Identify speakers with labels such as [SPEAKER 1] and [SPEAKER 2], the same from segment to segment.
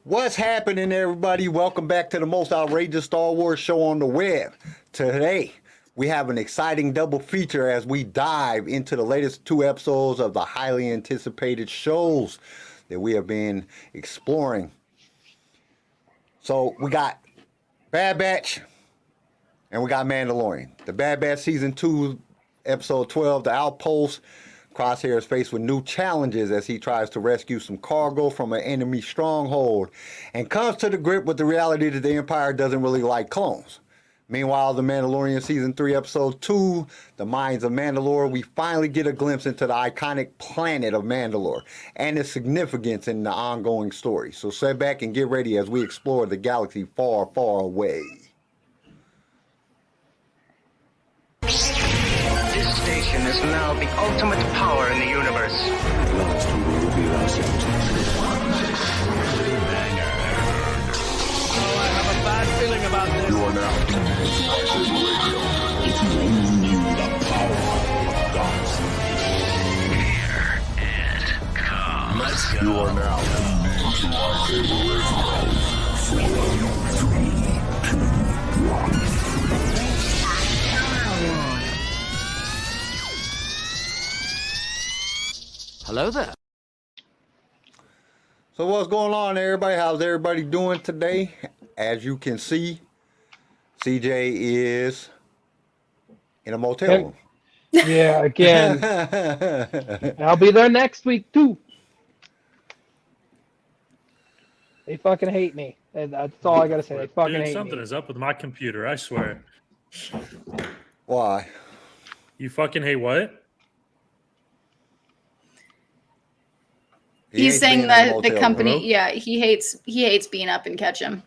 [SPEAKER 1] What's happening, everybody? Welcome back to the most outrageous Star Wars show on the web. Today, we have an exciting double feature as we dive into the latest 2 episodes of the highly anticipated shows that we have been exploring. So, we got Bad Batch and we got Mandalorian. The Bad Batch Season 2, Episode 12, The Outpost. Crosshair is faced with new challenges as he tries to rescue some cargo from an enemy stronghold and comes to the grip with the reality that the Empire doesn't really like clones. Meanwhile, the Mandalorian Season 3, Episode 2, The Mines of Mandalore, we finally get a glimpse into the iconic planet of Mandalore and its significance in the ongoing story. So sit back and get ready as we explore the galaxy far, far away.
[SPEAKER 2] This station is now the ultimate power in the universe.
[SPEAKER 3] Last we will reveal ourselves.
[SPEAKER 4] I have a bad feeling about this.
[SPEAKER 3] You are now LightSaber Radio. If you only knew the power of gods.
[SPEAKER 2] Here it comes. Let's go.
[SPEAKER 3] You are now tuned into LightSaber Radio. 4, 3, 2, 1.
[SPEAKER 4] Hello there.
[SPEAKER 1] So what's going on, everybody? How's everybody doing today? As you can see, CJ is in a motel room.
[SPEAKER 5] Yeah, again. I'll be there next week too. They fucking hate me. That's all I gotta say. They fucking hate
[SPEAKER 6] Something
[SPEAKER 5] me.
[SPEAKER 6] is up with my computer, I swear.
[SPEAKER 1] Why?
[SPEAKER 6] You fucking hate what?
[SPEAKER 1] He
[SPEAKER 7] He's
[SPEAKER 1] hates
[SPEAKER 7] saying
[SPEAKER 1] being in a
[SPEAKER 7] that the
[SPEAKER 1] motel
[SPEAKER 7] company,
[SPEAKER 1] room.
[SPEAKER 7] yeah, he hates being up in Ketchum.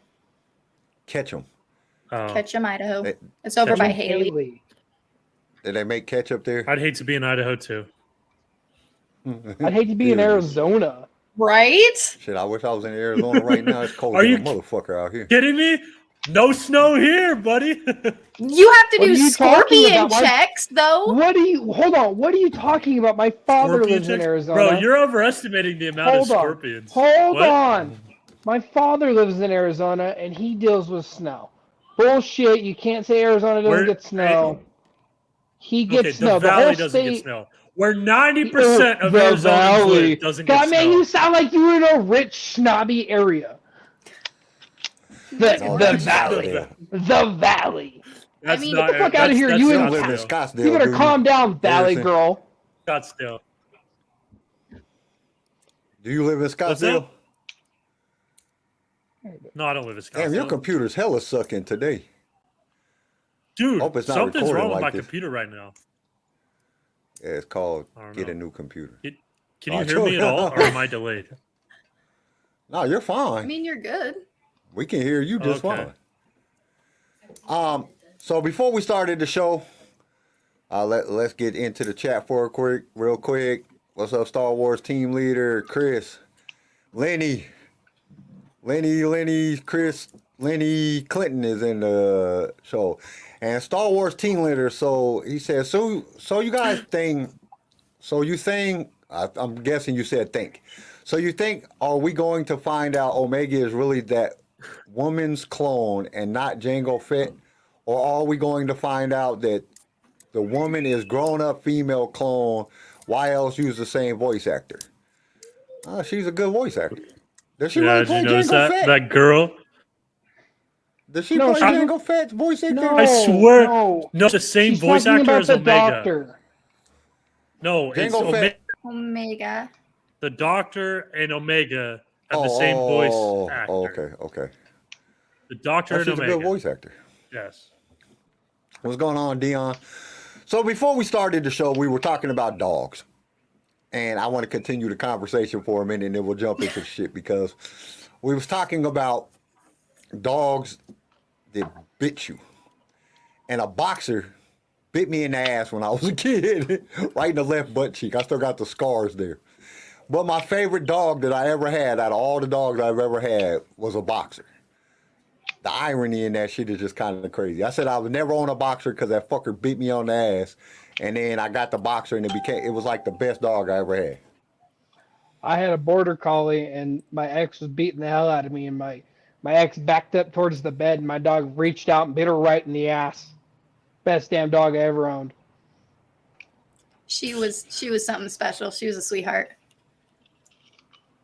[SPEAKER 1] Ketchum.
[SPEAKER 6] Oh,
[SPEAKER 7] Ketchum, Idaho.
[SPEAKER 1] They-
[SPEAKER 7] It's over by
[SPEAKER 6] Ketchum?
[SPEAKER 7] Haley.
[SPEAKER 1] Did they make ketchup there?
[SPEAKER 6] I'd hate to be in Idaho too.
[SPEAKER 5] I'd hate to be in Arizona.
[SPEAKER 7] Right?
[SPEAKER 1] Shit, I wish I was in Arizona right now. It's cold
[SPEAKER 6] Are
[SPEAKER 1] as a
[SPEAKER 6] you-
[SPEAKER 1] motherfucker out here.
[SPEAKER 6] Kidding me? No snow here, buddy.
[SPEAKER 7] You have to
[SPEAKER 5] What are
[SPEAKER 7] do
[SPEAKER 5] you talking
[SPEAKER 7] scorpion
[SPEAKER 5] about? Why-
[SPEAKER 7] checks, though.
[SPEAKER 5] Hold on, what are you talking about? My father
[SPEAKER 6] Scorpion
[SPEAKER 5] lives in
[SPEAKER 6] chicks?
[SPEAKER 5] Arizona.
[SPEAKER 6] Bro, you're overestimating the amount
[SPEAKER 5] Hold
[SPEAKER 6] of
[SPEAKER 5] on.
[SPEAKER 6] scorpions.
[SPEAKER 5] Hold
[SPEAKER 6] What?
[SPEAKER 5] on. My father lives in Arizona and he deals with snow. Bullshit, you can't say Arizona doesn't
[SPEAKER 6] Where-
[SPEAKER 5] get snow. He gets
[SPEAKER 6] Okay,
[SPEAKER 5] snow.
[SPEAKER 6] the
[SPEAKER 5] The whole
[SPEAKER 6] valley doesn't
[SPEAKER 5] state,
[SPEAKER 6] get snow. Where 90% of
[SPEAKER 5] the
[SPEAKER 6] Arizonans
[SPEAKER 5] valley.
[SPEAKER 6] live doesn't
[SPEAKER 5] God,
[SPEAKER 6] get
[SPEAKER 5] man,
[SPEAKER 6] snow.
[SPEAKER 5] you sound like you were in a rich, snobby area. The
[SPEAKER 1] No,
[SPEAKER 5] valley.
[SPEAKER 1] Scottsdale.
[SPEAKER 5] The valley.
[SPEAKER 6] That's
[SPEAKER 7] mean,
[SPEAKER 6] not,
[SPEAKER 5] get the fuck
[SPEAKER 6] that's-
[SPEAKER 5] outta here,
[SPEAKER 6] that's
[SPEAKER 5] you
[SPEAKER 1] You
[SPEAKER 5] in-
[SPEAKER 1] don't live in
[SPEAKER 6] Scottsdale.
[SPEAKER 1] Scottsdale.
[SPEAKER 5] You better
[SPEAKER 1] do
[SPEAKER 5] calm down, Valley
[SPEAKER 1] Seriously?
[SPEAKER 5] girl.
[SPEAKER 6] Scottsdale.
[SPEAKER 1] Do you live in
[SPEAKER 6] What's
[SPEAKER 1] Scottsdale?
[SPEAKER 6] up? No, I don't live in Scottsdale.
[SPEAKER 1] Damn, your computer's hella sucking today.
[SPEAKER 6] Dude,
[SPEAKER 1] Hope it's not
[SPEAKER 6] something's
[SPEAKER 1] recorded
[SPEAKER 6] wrong with
[SPEAKER 1] like
[SPEAKER 6] my
[SPEAKER 1] this.
[SPEAKER 6] computer right now.
[SPEAKER 1] Yeah, it's called
[SPEAKER 6] I don't
[SPEAKER 1] Get
[SPEAKER 6] know.
[SPEAKER 1] a New Computer.
[SPEAKER 6] Can
[SPEAKER 1] Oh,
[SPEAKER 6] you hear me at all, or am I delayed?
[SPEAKER 1] No, you're
[SPEAKER 7] I
[SPEAKER 1] fine.
[SPEAKER 7] mean, you're good.
[SPEAKER 1] We can hear you just
[SPEAKER 6] Okay.
[SPEAKER 1] fine. So before we started the show, let's get into the chat for real quick. What's up, Star Wars team leader Chris, Lenny, Chris, Lenny Clinton is in the show, and Star Wars team leader. So he says, so you guys think? So you think? I'm guessing you said think. So you think? Are we going to find out Omega is really that woman's clone and not Jango Fett? Or are we going to find out that the woman is grown-up female clone? Why else use the same voice actor? She's a good voice actor. Does she
[SPEAKER 6] Yeah,
[SPEAKER 1] really
[SPEAKER 6] did
[SPEAKER 1] play
[SPEAKER 6] you notice
[SPEAKER 1] Jango
[SPEAKER 6] that?
[SPEAKER 1] Fett?
[SPEAKER 6] That girl?
[SPEAKER 1] Does she
[SPEAKER 5] No,
[SPEAKER 1] play
[SPEAKER 5] she-
[SPEAKER 1] Jango Fett's voice actor?
[SPEAKER 5] No,
[SPEAKER 6] I swear,
[SPEAKER 5] no.
[SPEAKER 6] no, it's the same
[SPEAKER 5] She's
[SPEAKER 6] voice
[SPEAKER 5] talking
[SPEAKER 6] actor
[SPEAKER 5] about
[SPEAKER 6] as
[SPEAKER 5] the
[SPEAKER 6] Omega.
[SPEAKER 5] doctor.
[SPEAKER 6] No, it's
[SPEAKER 1] Jango Fett.
[SPEAKER 7] Omega.
[SPEAKER 6] the Doctor and Omega have the same voice actor.
[SPEAKER 1] Okay.
[SPEAKER 6] The Doctor
[SPEAKER 1] Oh,
[SPEAKER 6] and
[SPEAKER 1] she's a
[SPEAKER 6] Omega.
[SPEAKER 1] good voice actor.
[SPEAKER 6] Yes.
[SPEAKER 1] What's going on, Dion? So before we started the show, we were talking about dogs. And I want to continue the conversation for a minute and then we'll jump into shit because we was talking about dogs that bit you. And a boxer bit me in the ass when I was a kid, right in the left butt cheek. I still got the scars there. But my favorite dog that I ever had out of all the dogs I've ever had was a boxer. The irony in that shit is just kind of crazy. I said I would never own a boxer because that fucker beat me on the ass. And then I got the boxer and it was like the best dog I ever had.
[SPEAKER 5] I had a border collie, and my ex was beating the hell out of me, and my ex backed up towards the bed, and my dog reached out and bit her right in the ass. Best damn dog I ever owned.
[SPEAKER 7] She was something special. She was a sweetheart.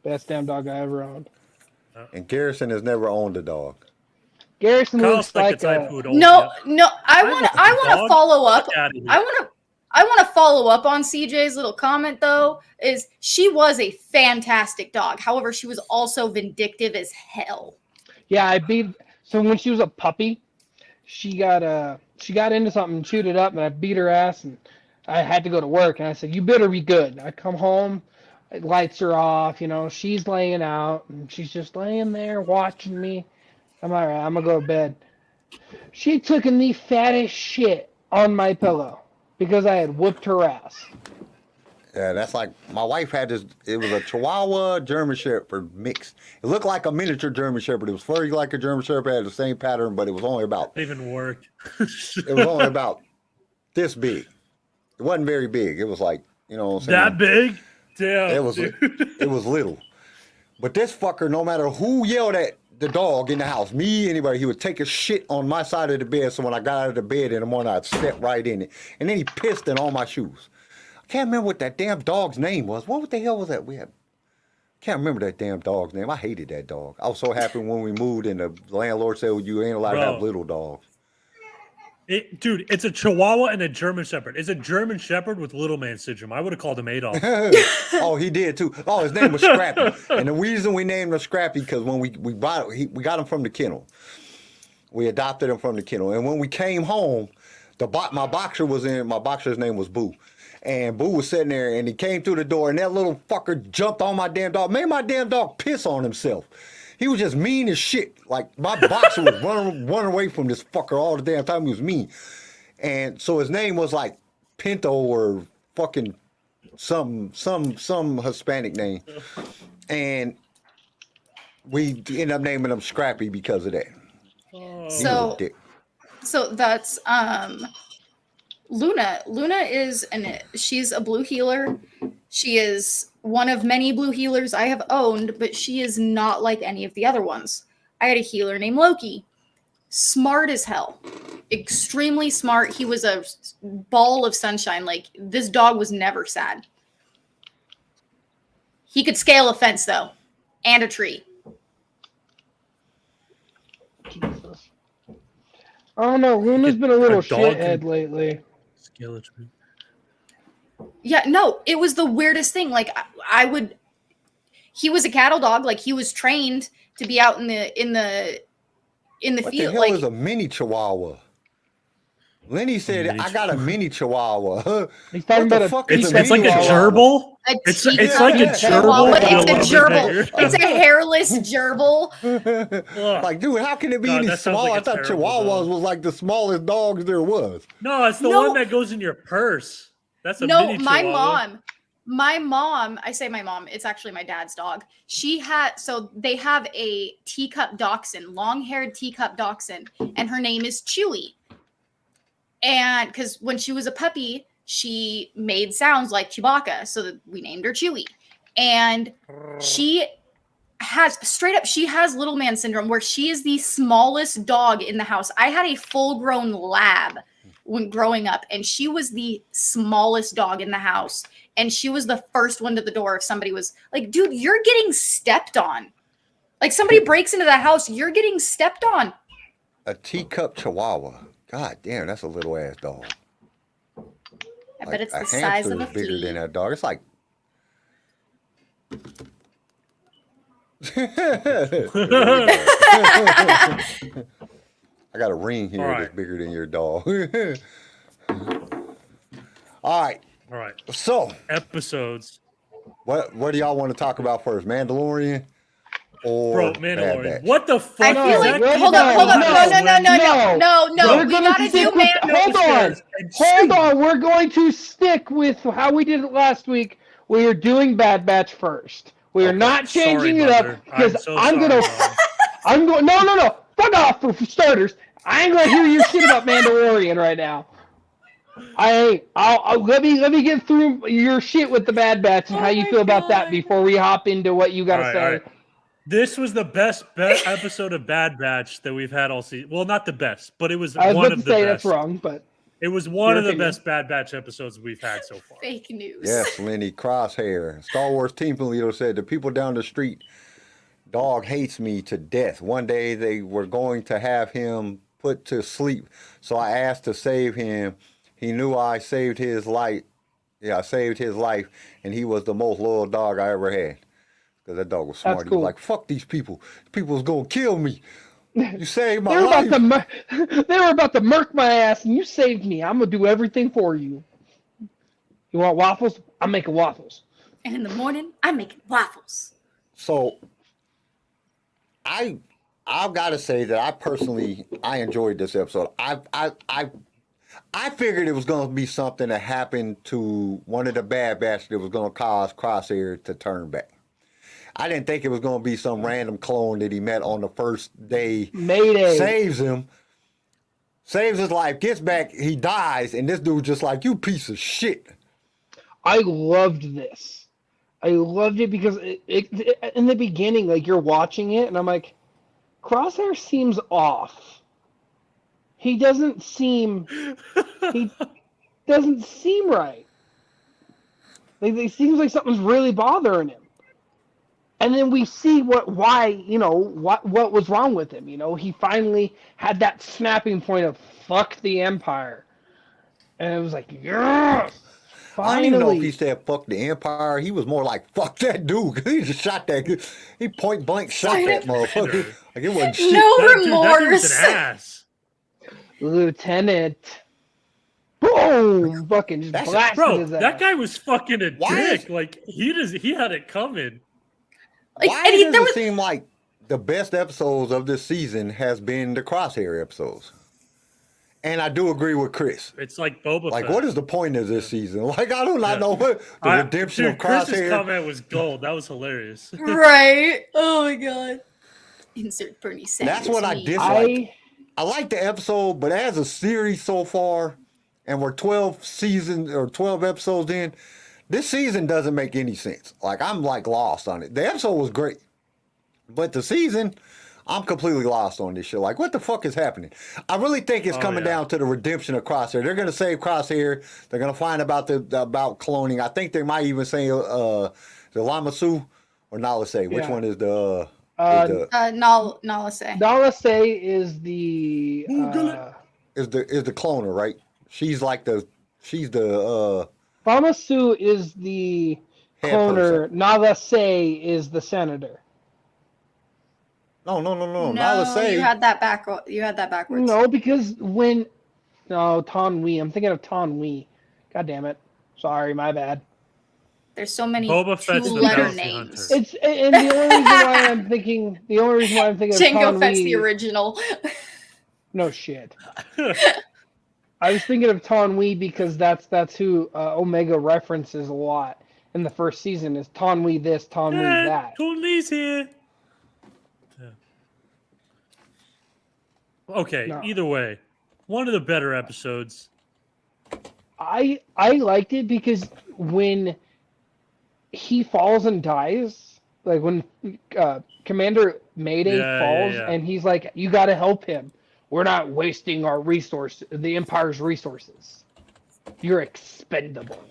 [SPEAKER 5] Best damn dog I ever owned.
[SPEAKER 1] And Garrison has never owned a dog.
[SPEAKER 5] Garrison
[SPEAKER 6] Kyle's
[SPEAKER 5] looks
[SPEAKER 6] like
[SPEAKER 5] like
[SPEAKER 6] the type
[SPEAKER 5] a...
[SPEAKER 6] who would own
[SPEAKER 7] No,
[SPEAKER 6] you.
[SPEAKER 7] no. I
[SPEAKER 6] I
[SPEAKER 7] want
[SPEAKER 6] want
[SPEAKER 7] to
[SPEAKER 6] dog.
[SPEAKER 7] follow up.
[SPEAKER 6] Fuck outta here.
[SPEAKER 7] I want to follow up on CJ's little comment though. Is she was a fantastic dog. However, she was also vindictive as hell.
[SPEAKER 5] Yeah, I beat... So when she was a puppy, she got into something and chewed it up, and I beat her ass, and I had to go to work, and I said, you better be good. I come home, lights are off, she's laying out, and she's just laying there watching me. I'm all right, I'm going to go to bed. She took in the fattest shit on my pillow because I had whooped her ass.
[SPEAKER 1] Yeah, that's like, my wife had this, it was a Chihuahua German Shepherd mix. It looked like a miniature German Shepherd. It was furry like a German Shepherd, had the same pattern, but it was only about,
[SPEAKER 6] It even worked.
[SPEAKER 1] it was only about this big. It wasn't very big. It was like, what I'm saying?
[SPEAKER 6] That big? Damn.
[SPEAKER 1] It was
[SPEAKER 6] dude.
[SPEAKER 1] it was little. But this fucker, no matter who yelled at the dog in the house, me, anybody, he would take a shit on my side of the bed. So when I got out of the bed in the morning, I'd step right in it. And then he pissed in all my shoes. I can't remember what that damn dog's name was. What the hell was that? Can't remember that damn dog's name. I hated that dog. I was so happy when we moved and the landlord said, well, you ain't allowed to have little dogs.
[SPEAKER 6] Dude, it's a Chihuahua and a German Shepherd. It's a German Shepherd with little man syndrome. I would have called him Adolf.
[SPEAKER 1] Oh, he did too. Oh, his name was Scrappy. And the reason we named him Scrappy because when we bought it, we got him from the kennel. We adopted him from the kennel. And when we came home, my boxer's name was Boo. And Boo was sitting there and he came through the door and that little fucker jumped on my damn dog. Made my damn dog piss on himself. He was just mean as shit. Like my boxer was running away from this fucker all the damn time. He was mean. And so his name was like Pinto or fucking some Hispanic name. And we ended up naming him Scrappy because of that.
[SPEAKER 7] So that's Luna. Luna she's a blue healer. She is one of many blue healers I have owned, but she is not like any of the other ones. I had a healer named Loki. Smart as hell. Extremely smart. He was a ball of sunshine. Like, this dog was never sad. He could scale a fence, though. And a tree.
[SPEAKER 5] Jesus. I don't know. Luna's been a little shithead lately.
[SPEAKER 6] Scale a tree.
[SPEAKER 7] Yeah, no, it was the weirdest thing. Like, he was a cattle dog. Like, he was trained to be out in the
[SPEAKER 1] What
[SPEAKER 7] field.
[SPEAKER 1] the hell
[SPEAKER 7] Like,
[SPEAKER 1] is a mini Chihuahua? Lenny said, I got a mini Chihuahua.
[SPEAKER 5] He's talking
[SPEAKER 1] What the
[SPEAKER 5] about
[SPEAKER 1] fuck
[SPEAKER 5] a
[SPEAKER 1] is
[SPEAKER 6] It's like a gerbil. It's like a gerbil.
[SPEAKER 7] It's a gerbil. It's a hairless gerbil.
[SPEAKER 1] Like, dude, how can it be
[SPEAKER 6] God,
[SPEAKER 1] any
[SPEAKER 6] that sounds
[SPEAKER 1] smaller?
[SPEAKER 6] like
[SPEAKER 1] I
[SPEAKER 6] a
[SPEAKER 1] thought
[SPEAKER 6] terrible
[SPEAKER 1] Chihuahuas
[SPEAKER 6] dog.
[SPEAKER 1] was like the smallest dogs there was.
[SPEAKER 6] No, it's the
[SPEAKER 7] No.
[SPEAKER 6] one that goes in your purse. That's a
[SPEAKER 7] No,
[SPEAKER 6] mini
[SPEAKER 7] my
[SPEAKER 6] Chihuahua.
[SPEAKER 7] mom, I say my mom, it's actually my dad's dog. They have a teacup dachshund, long-haired teacup dachshund, and her name is Chewy. And because when she was a puppy, she made sounds like Chewbacca, so that we named her Chewy. And she has little man syndrome, where she is the smallest dog in the house. I had a full-grown lab when growing up, and she was the smallest dog in the house. And she was the first one to the door if somebody was like, dude, you're getting stepped on. Like, somebody breaks into the house, you're getting stepped on.
[SPEAKER 1] A teacup Chihuahua. God damn, that's a little ass dog.
[SPEAKER 7] I bet it's
[SPEAKER 1] a
[SPEAKER 7] the size
[SPEAKER 1] hamster
[SPEAKER 7] of a
[SPEAKER 1] is bigger
[SPEAKER 7] flea.
[SPEAKER 1] than that dog. It's like I got a ring here
[SPEAKER 6] All right.
[SPEAKER 1] that's bigger than your dog. All right.
[SPEAKER 6] All right.
[SPEAKER 1] So,
[SPEAKER 6] Episodes.
[SPEAKER 1] what do y'all want to talk about first? Mandalorian or
[SPEAKER 6] Bro,
[SPEAKER 1] Bad
[SPEAKER 6] Mandalorian.
[SPEAKER 1] Batch?
[SPEAKER 6] What the fuck?
[SPEAKER 7] I feel
[SPEAKER 6] is
[SPEAKER 7] like
[SPEAKER 6] that?
[SPEAKER 7] hold up. No.
[SPEAKER 5] We're
[SPEAKER 7] We
[SPEAKER 5] gonna
[SPEAKER 7] gotta do
[SPEAKER 5] stick with-
[SPEAKER 7] Mando.
[SPEAKER 5] Hold on.
[SPEAKER 6] And
[SPEAKER 5] Hold
[SPEAKER 6] shoot.
[SPEAKER 5] on. We're going to stick with how we did it last week. We are doing Bad Batch first. We are
[SPEAKER 1] Okay.
[SPEAKER 5] not changing
[SPEAKER 6] Sorry,
[SPEAKER 5] it up
[SPEAKER 6] Mother.
[SPEAKER 5] because
[SPEAKER 6] I'm so sorry,
[SPEAKER 5] I'm
[SPEAKER 6] Mom.
[SPEAKER 5] going. No. Fuck off for starters. I ain't gonna hear your shit about Mandalorian right now. Let me get through your shit with the Bad Batch and how you feel about that before we hop into what you gotta say.
[SPEAKER 6] All right. This was the best episode of Bad Batch that we've had all season. Well, not the best, but it was
[SPEAKER 5] I was
[SPEAKER 6] one
[SPEAKER 5] about
[SPEAKER 6] of
[SPEAKER 5] to
[SPEAKER 6] the
[SPEAKER 5] say
[SPEAKER 6] best.
[SPEAKER 5] that's wrong, but
[SPEAKER 6] It was one
[SPEAKER 5] Your
[SPEAKER 6] of the
[SPEAKER 5] opinion.
[SPEAKER 6] best Bad Batch episodes we've had so far.
[SPEAKER 7] Fake news.
[SPEAKER 1] Yes, Lenny Crosshair. Star Wars team leader said the people down the street, dog hates me to death. One day they were going to have him put to sleep, so I asked to save him. He knew I saved his life. Yeah, I saved his life, and he was the most loyal dog I ever had. Because that dog was smart.
[SPEAKER 5] That's
[SPEAKER 1] He was
[SPEAKER 5] cool.
[SPEAKER 1] like, fuck these people. People's gonna kill me. You saved my
[SPEAKER 5] they were
[SPEAKER 1] life.
[SPEAKER 5] they were about to murk my ass, and you saved me. I'm gonna do everything for you. You want waffles? I'm making waffles.
[SPEAKER 7] And in the morning, I'm making waffles.
[SPEAKER 1] So I've got to say that I personally enjoyed this episode. I figured it was going to be something that happened to one of the Bad Batch that was going to cause Crosshair to turn back. I didn't think it was going to be some random clone that he met on the first day.
[SPEAKER 5] Mayday.
[SPEAKER 1] Saves him, saves his life, gets back, he dies, and this dude just like, you piece of shit.
[SPEAKER 5] I loved this. I loved it because it in the beginning, like you're watching it, and I'm like, Crosshair seems off. He doesn't seem right. Like it seems like something's really bothering him. And then we see what was wrong with him. You know, he finally had that snapping point of fuck the Empire, and it was like, yes.
[SPEAKER 1] I don't even know if he said fuck the Empire. He was more like fuck that dude. He just shot that. He point blank shot that motherfucker. Like it wasn't shit.
[SPEAKER 7] No
[SPEAKER 6] That dude was
[SPEAKER 7] remorse.
[SPEAKER 6] an ass.
[SPEAKER 5] Lieutenant. Boom! Fucking just blasted
[SPEAKER 6] Bro,
[SPEAKER 5] his ass.
[SPEAKER 6] that guy was fucking a
[SPEAKER 1] Why
[SPEAKER 6] dick.
[SPEAKER 1] is-
[SPEAKER 6] Like he had it coming.
[SPEAKER 7] Like,
[SPEAKER 1] Why
[SPEAKER 7] and
[SPEAKER 1] does
[SPEAKER 7] there
[SPEAKER 1] it
[SPEAKER 7] was-
[SPEAKER 1] seem like the best episodes of this season has been the Crosshair episodes? And I do agree with Chris.
[SPEAKER 6] It's like Boba
[SPEAKER 1] Like,
[SPEAKER 6] Fett.
[SPEAKER 1] what is the point of this season? Like, I do not
[SPEAKER 6] Yeah.
[SPEAKER 1] know what the redemption
[SPEAKER 6] Dude,
[SPEAKER 1] of
[SPEAKER 6] Chris's
[SPEAKER 1] Crosshair.
[SPEAKER 6] comment was gold. That was hilarious.
[SPEAKER 7] Right? Oh my god. Insert Bernie Sanders.
[SPEAKER 1] That's what I
[SPEAKER 7] meme.
[SPEAKER 1] dislike. I like the episode, but as a series so far, and we're 12 episodes in, this season doesn't make any sense. Like, I'm like lost on it. The episode was great, but the season, I'm completely lost on this shit. Like, what the fuck is happening? I really think it's coming down to the redemption of Crosshair. They're gonna save Crosshair. They're gonna find about about cloning. I think they might even say the Lamasu or Nalase. Which
[SPEAKER 5] Yeah.
[SPEAKER 1] one is the?
[SPEAKER 7] Nala say.
[SPEAKER 5] Nala Say is the
[SPEAKER 1] Is the cloner, right? She's the
[SPEAKER 5] Famasu is the
[SPEAKER 1] head
[SPEAKER 5] cloner.
[SPEAKER 1] person.
[SPEAKER 5] Nala Say is the senator.
[SPEAKER 1] No.
[SPEAKER 7] No,
[SPEAKER 1] Nalase.
[SPEAKER 7] you had that backwards.
[SPEAKER 5] No, because Ton Wee. I'm thinking of Ton Wee. God damn it. Sorry, my bad.
[SPEAKER 7] There's so many
[SPEAKER 6] Boba Fett's the
[SPEAKER 7] two-letter
[SPEAKER 6] bounty
[SPEAKER 7] names.
[SPEAKER 6] hunter.
[SPEAKER 5] It's and the only reason why I'm thinking of
[SPEAKER 7] Jango
[SPEAKER 5] Ton
[SPEAKER 7] Fett's
[SPEAKER 5] Wee.
[SPEAKER 7] the original.
[SPEAKER 5] No shit. I was thinking of Ton Wee because that's who Omega references a lot in the first season is Ton Wee this, Ton Wee that.
[SPEAKER 6] Tony's here. Yeah. Okay,
[SPEAKER 5] No.
[SPEAKER 6] either way, one of the better episodes.
[SPEAKER 5] I liked it because when he falls and dies, like when Commander Mayday falls and he's like, you got to help him. We're not wasting our the Empire's resources. You're expendable.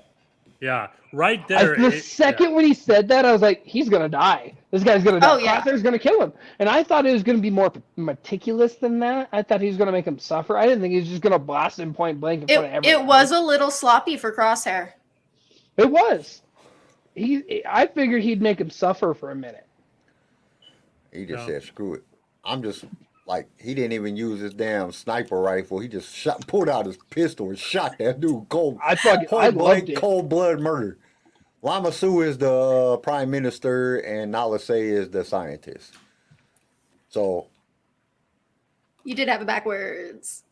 [SPEAKER 6] Yeah, right there.
[SPEAKER 5] The second when he said that, I was like, he's going to die. This guy's going to die.
[SPEAKER 7] Oh, yeah.
[SPEAKER 5] Crosshair's going to kill him. And I thought it was going to be more meticulous than that. I thought he was going to make him suffer. I didn't think he was just going to blast him point blank in front of everyone.
[SPEAKER 7] It was a little sloppy for Crosshair.
[SPEAKER 5] It was. I figured he'd make him suffer for a minute.
[SPEAKER 1] He just said, screw it. I'm just like, he didn't even use his damn sniper rifle. He just pulled out his pistol and shot that dude cold.
[SPEAKER 5] I
[SPEAKER 1] Point blank,
[SPEAKER 5] loved it.
[SPEAKER 1] cold blood murder. Lama Su is the prime minister and Nalase is the scientist. So
[SPEAKER 7] You did have it backwards.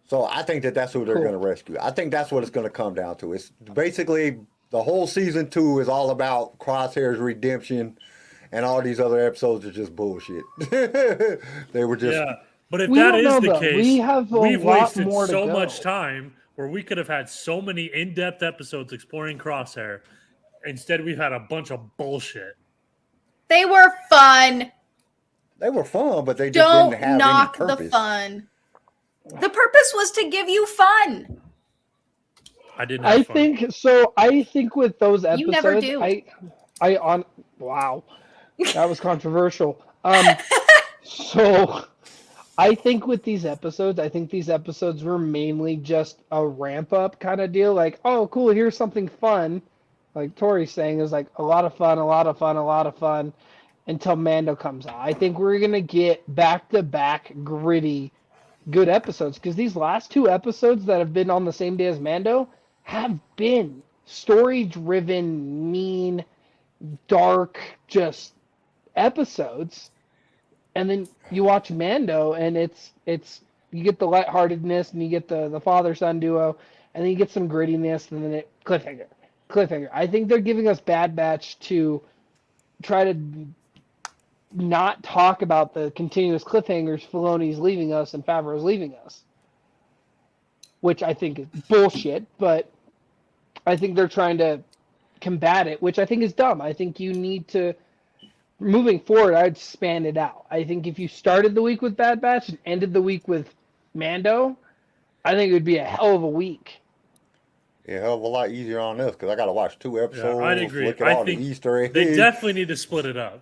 [SPEAKER 1] So I think that's who they're going to rescue. I think that's what it's going to come down to. It's basically the whole season 2 is all about Crosshair's redemption, and all these other episodes are just bullshit. They were just
[SPEAKER 6] But if
[SPEAKER 5] We
[SPEAKER 6] that
[SPEAKER 5] don't
[SPEAKER 6] is
[SPEAKER 5] know,
[SPEAKER 6] the
[SPEAKER 5] though.
[SPEAKER 6] case,
[SPEAKER 5] We have a
[SPEAKER 6] we've
[SPEAKER 5] lot
[SPEAKER 6] wasted
[SPEAKER 5] more to
[SPEAKER 6] so
[SPEAKER 5] go.
[SPEAKER 6] much time where we could have had so many in-depth episodes exploring Crosshair. Instead, we've had a bunch of bullshit.
[SPEAKER 7] They were fun.
[SPEAKER 1] They were fun, but they just
[SPEAKER 7] Don't
[SPEAKER 1] didn't have
[SPEAKER 7] knock
[SPEAKER 1] any
[SPEAKER 7] the
[SPEAKER 1] purpose.
[SPEAKER 7] fun. The purpose was to give you fun.
[SPEAKER 6] I didn't have fun.
[SPEAKER 5] I think with those episodes,
[SPEAKER 7] You never do.
[SPEAKER 5] Wow, that was controversial. So I think with these episodes, were mainly just a ramp up kind of deal. Like, oh, cool, here's something fun. Like Tori's saying, is like a lot of fun until Mando comes out. I think we're gonna get back to back gritty, good episodes because these last two episodes that have been on the same day as Mando have been story driven, mean, dark, just episodes. And then you watch Mando, and it's you get the lightheartedness, and you get the father son duo, and then you get some grittiness, and then cliffhanger. I think they're giving us Bad Batch to try to not talk about the continuous cliffhangers. Filoni's leaving us, and Favreau's leaving us, which I think is bullshit. But I think they're trying to combat it, which I think is dumb. I think you need to. Moving forward, I'd span it out. I think if you started the week with Bad Batch and ended the week with Mando, I think it would be a hell of a week.
[SPEAKER 1] Yeah, hell of a lot easier on us because I got to watch 2 episodes.
[SPEAKER 6] Yeah, I'd agree.
[SPEAKER 1] Look at
[SPEAKER 6] I
[SPEAKER 1] all the
[SPEAKER 6] think
[SPEAKER 1] Easter eggs.
[SPEAKER 6] They definitely need to split it up.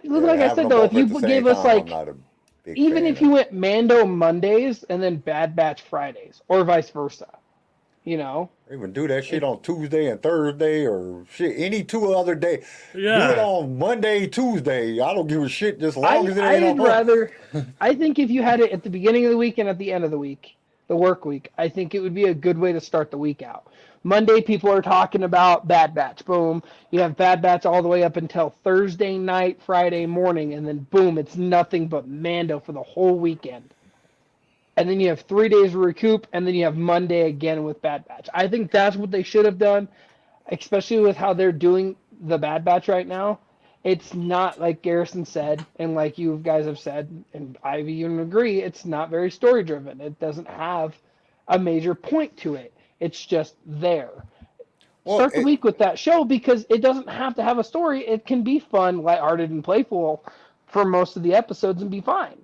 [SPEAKER 5] Like I said, though, if you gave us like, even if you went Mando Mondays and then Bad Batch Fridays, or vice versa, you know.
[SPEAKER 1] Even do that shit on Tuesday and Thursday or shit any 2 other day.
[SPEAKER 6] Yeah.
[SPEAKER 1] Do it on Monday, Tuesday. I don't give a shit just as long as it ain't on.
[SPEAKER 5] I'd rather. I think if you had it at the beginning of the week and at the end of the week, the work week, I think it would be a good way to start the week out. Monday, people are talking about Bad Batch. Boom. You have Bad Batch all the way up until Thursday night, Friday morning, and then boom, it's nothing but Mando for the whole weekend. And then you have 3 days to recoup, and then you have Monday again with Bad Batch. I think that's what they should have done, especially with how they're doing the Bad Batch right now. It's not like Garrison said, and like you guys have said, and I even agree, it's not very story-driven. It doesn't have a major point to it. It's just there. Start the week with that show because it doesn't have to have a story. It can be fun, lighthearted, and playful for most of the episodes and be fine.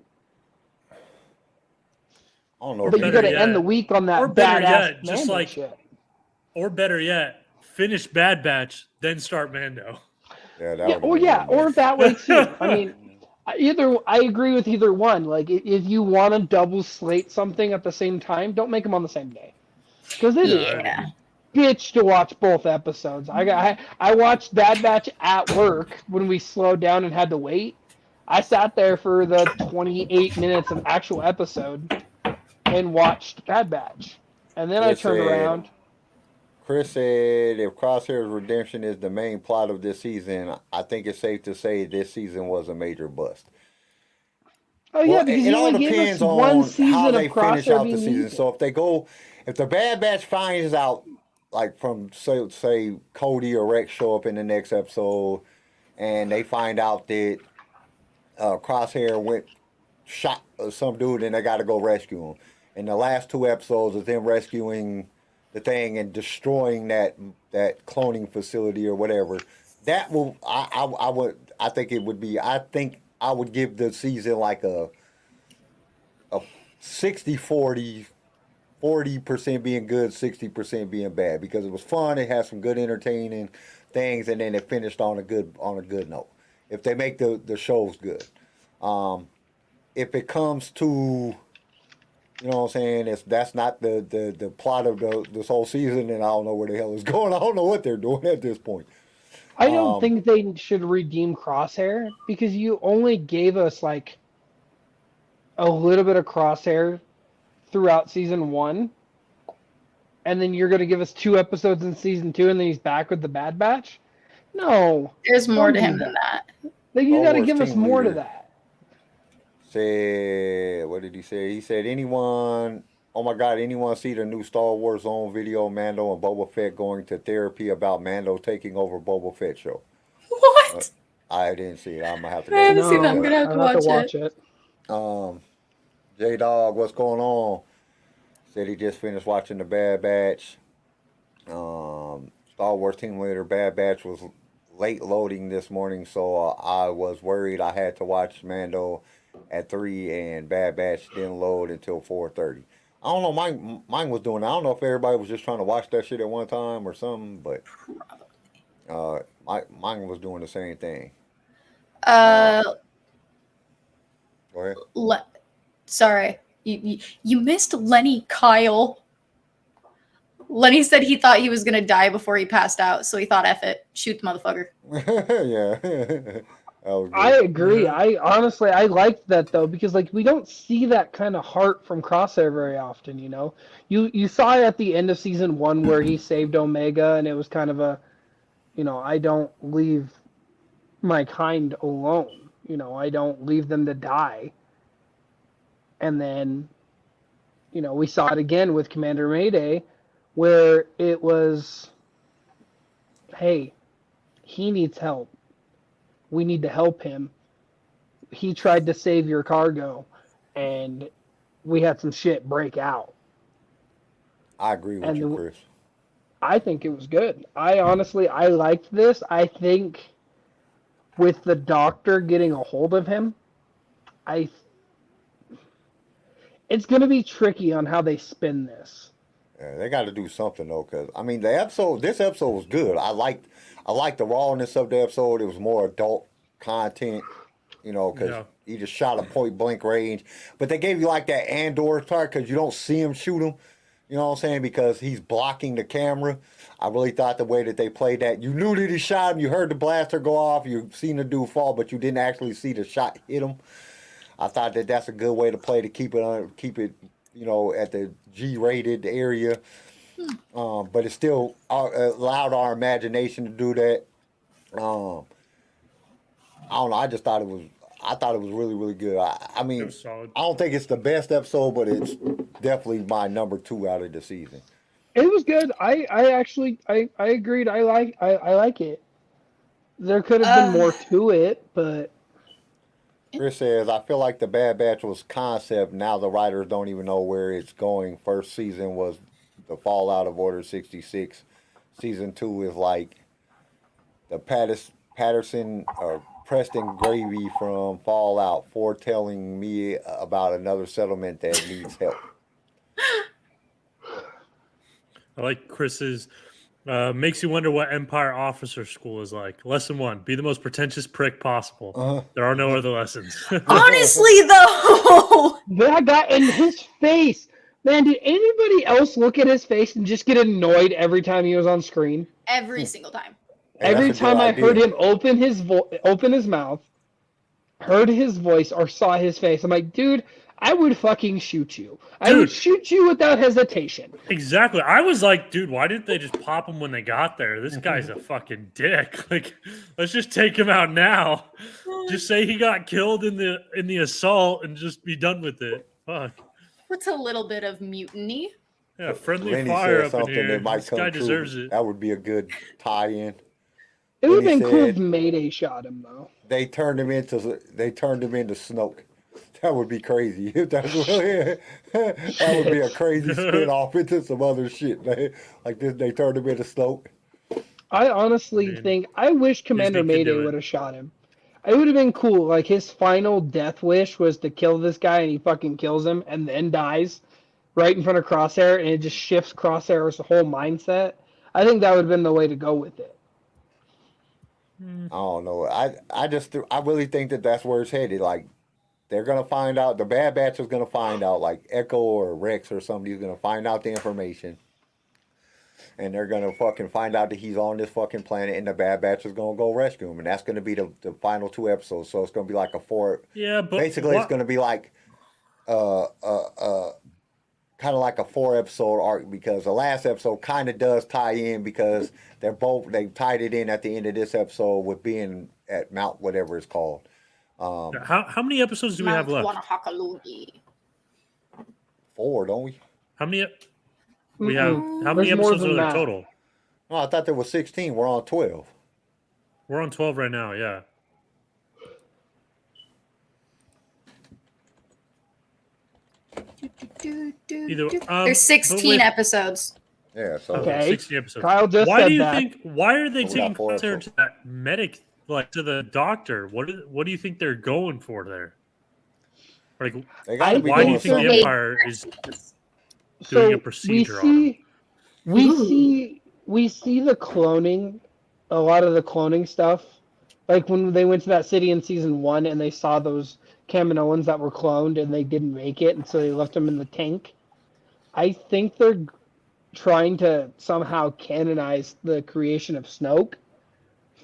[SPEAKER 1] I don't know.
[SPEAKER 5] But you got to end the week on that
[SPEAKER 6] or better
[SPEAKER 5] badass
[SPEAKER 6] yet, just
[SPEAKER 5] Mando
[SPEAKER 6] like,
[SPEAKER 5] shit.
[SPEAKER 6] Or better yet, finish Bad Batch, then start Mando.
[SPEAKER 1] Yeah,
[SPEAKER 5] or that way too. I mean, I agree with either one. Like, if you want to double slate something at the same time, don't make them on the same day, because it is bitch to watch both episodes. I watched Bad Batch at work when we slowed down and had to wait. I sat there for the 28 minutes of actual episode and watched Bad Batch, and then I turned around.
[SPEAKER 1] Chris said, if Crosshair's redemption is the main plot of this season, I think it's safe to say this season was a major bust.
[SPEAKER 5] Oh yeah, because
[SPEAKER 1] it
[SPEAKER 5] you
[SPEAKER 1] all
[SPEAKER 5] only gave
[SPEAKER 1] depends
[SPEAKER 5] us one
[SPEAKER 1] on
[SPEAKER 5] season
[SPEAKER 1] how
[SPEAKER 5] of
[SPEAKER 1] they finish
[SPEAKER 5] Crosshair
[SPEAKER 1] out the season. So if the Bad Batch finds out, like from say Cody or Rex show up in the next episode, and they find out that Crosshair shot some dude and they got to go rescue him. And the last 2 episodes is them rescuing the thing and destroying that cloning facility or whatever. That will I think it would be. I think I would give the season like a 60-40, 40% being good, 60% being bad, because it was fun. It had some good entertaining things, and then it finished on a good note. If they make the shows good, if it comes to, you know what I'm saying, that's not the plot of this whole season, and I don't know where the hell it's going. I don't know what they're doing at this point.
[SPEAKER 5] I don't think they should redeem Crosshair, because you only gave us like a little bit of Crosshair throughout season 1, and then you're going to give us 2 episodes in season 2, and then he's back with the Bad Batch? No.
[SPEAKER 7] There's more to him than that.
[SPEAKER 5] Like, you got to give us more to that.
[SPEAKER 1] Said, what did he say? He said, anyone see the new Star Wars Zone video, Mando and Boba Fett going to therapy about Mando taking over Boba Fett show?
[SPEAKER 7] What?
[SPEAKER 1] I didn't see it. I'm going to have to
[SPEAKER 7] I haven't seen that. I'm going to have to watch it.
[SPEAKER 1] J Dog, what's going on? Said he just finished watching the Bad Batch. Star Wars team leader Bad Batch was late loading this morning, so I was worried I had to watch Mando at 3 and Bad Batch didn't load until 4:30. I don't know, mine was doing. I don't know if everybody was just trying to watch that shit at one time or something, but mine was doing the same thing. Go ahead.
[SPEAKER 7] Sorry, you missed Lenny Kyle. Lenny said he thought he was gonna die before he passed out, so he thought, "F it, shoot the motherfucker."
[SPEAKER 1] Yeah.
[SPEAKER 5] I agree. I honestly I liked that though because like we don't see that kind of heart from Crosshair very often. You know, you saw it at the end of season 1 where he saved Omega, and it was kind of a, you know, I don't leave my kind alone. You know, I don't leave them to die. And then, you know, we saw it again with Commander Mayday, where it was, hey, he needs help. We need to help him. He tried to save your cargo, and we had some shit break out.
[SPEAKER 1] I agree with you, Chris.
[SPEAKER 5] I think it was good. I liked this. I think with the doctor getting a hold of him, it's going to be tricky on how they spin this.
[SPEAKER 1] Yeah, they got to do something though, because I mean, this episode was good. I liked the rawness of the episode. It was more adult content, you know, because he just shot a point blank range. But they gave you like that Andor part because you don't see him shoot him. You know what I'm saying? Because he's blocking the camera. I really thought the way that they played that, you knew that he shot him. You heard the blaster go off. You seen the dude fall, but you didn't actually see the shot hit him. I thought that that's a good way to play to keep it, you know, at the G-rated area. But it still allowed our imagination to do that. I don't know. I thought it was really, really good. I mean, I don't think it's the best episode, but it's definitely my number 2 out of the season.
[SPEAKER 5] It was good. I actually agreed. I like it. There could have been more to it, but
[SPEAKER 1] Chris says, I feel like the Bad Batch was concept. Now the writers don't even know where it's going. First season was the fallout of Order 66. Season 2 is like the Patterson or Preston Gravy from Fallout foretelling me about another settlement that needs help.
[SPEAKER 6] I like Chris's. Makes you wonder what Empire Officer School is like. Lesson 1: be the most pretentious prick possible. There are no other lessons.
[SPEAKER 7] Honestly, though,
[SPEAKER 5] that guy in his face, man. Did anybody else look at his face and just get annoyed every time he was on screen?
[SPEAKER 7] every single time.
[SPEAKER 5] Every time I heard him open his mouth, heard his voice, or saw his face, I'm like, dude, I would fucking shoot you. I would shoot you without hesitation.
[SPEAKER 6] Exactly. I was like, dude, why didn't they just pop him when they got there? This guy's a fucking dick. Like, let's just take him out now. Just say he got killed in the assault and just be done with it. Fuck.
[SPEAKER 7] What's a little bit of mutiny?
[SPEAKER 6] Yeah, friendly
[SPEAKER 1] Lenny
[SPEAKER 6] fire
[SPEAKER 1] said
[SPEAKER 6] up in here.
[SPEAKER 1] that might
[SPEAKER 6] This
[SPEAKER 1] come
[SPEAKER 6] guy
[SPEAKER 1] true.
[SPEAKER 6] deserves it.
[SPEAKER 1] That would be a good tie-in.
[SPEAKER 5] It would have
[SPEAKER 1] Lenny
[SPEAKER 5] been cool
[SPEAKER 1] said
[SPEAKER 5] if Mayday shot him, though.
[SPEAKER 1] They turned him into Snoke. That would be crazy. That's really, that would be a crazy spin-off into some other shit, man. Like this, they turned him into Snoke.
[SPEAKER 5] I honestly think, I wish Commander Mayday would have shot him. It would have been cool. Like, his final death wish was to kill this guy, and he fucking kills him, and then dies right in front of Crosshair, and it just shifts Crosshair's whole mindset. I think that would have been the way to go with it.
[SPEAKER 1] I don't know. I really think that that's where it's headed. Like, they're gonna find out. The Bad Batch is gonna find out. Like Echo or Rex or somebody's gonna find out the information, and they're gonna fucking find out that he's on this fucking planet, and the Bad Batch is gonna go rescue him, and that's gonna be the final 2 episodes. So it's gonna be like a 4.
[SPEAKER 6] Yeah, but
[SPEAKER 1] basically it's gonna be like kind of like a 4-episode arc, because the last episode kind of does tie in because they tied it in at the end of this episode with being at Mount whatever it's called.
[SPEAKER 6] How many episodes do we have left?
[SPEAKER 1] 4, don't we?
[SPEAKER 6] How many? We have how
[SPEAKER 5] There's
[SPEAKER 6] many
[SPEAKER 5] more
[SPEAKER 6] episodes
[SPEAKER 5] than
[SPEAKER 6] are there
[SPEAKER 5] that.
[SPEAKER 6] total?
[SPEAKER 1] Oh, I thought there was 16. We're on 12.
[SPEAKER 6] We're on 12 right now. Yeah. Either
[SPEAKER 7] There's 16 episodes.
[SPEAKER 1] Yeah, so
[SPEAKER 5] Okay.
[SPEAKER 6] 60 episodes.
[SPEAKER 5] Kyle just
[SPEAKER 6] Why
[SPEAKER 5] said
[SPEAKER 6] do you
[SPEAKER 5] that.
[SPEAKER 6] think? Why are they
[SPEAKER 1] We got
[SPEAKER 6] taking
[SPEAKER 1] 4
[SPEAKER 6] Crosshair
[SPEAKER 1] episodes.
[SPEAKER 6] to that medic, like to the doctor? What do you think they're going for there? Like,
[SPEAKER 1] they got to be
[SPEAKER 6] why do
[SPEAKER 1] doing
[SPEAKER 6] you think the
[SPEAKER 1] something.
[SPEAKER 6] Empire is doing a procedure on him?
[SPEAKER 5] We see the cloning, a lot of the cloning stuff. Like when they went to that city in season 1 and they saw those Kaminoans that were cloned and they didn't make it, and so they left them in the tank. I think they're trying to somehow canonize the creation of Snoke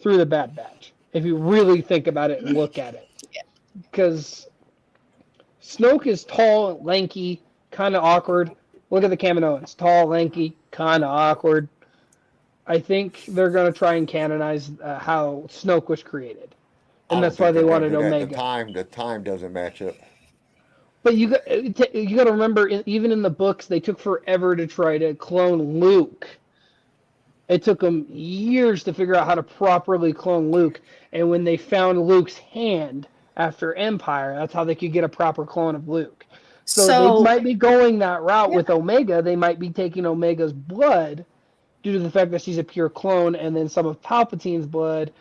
[SPEAKER 5] through the Bad Batch. If you really think about it and look at it. Because Snoke is tall, lanky, kind of awkward. Look at the Kaminoans. Tall, lanky, kind of awkward. I think they're going to try and canonize how Snoke was created. And that's why they wanted Omega.
[SPEAKER 1] The time doesn't match up.
[SPEAKER 5] But you got to remember, even in the books, they took forever to try to clone Luke. It took them years to figure out how to properly clone Luke. And when they found Luke's hand after Empire, that's how they could get a proper clone of Luke. So they might be going that route with Omega. They might be taking Omega's blood due to the fact that she's a pure clone, and then some of Palpatine's blood,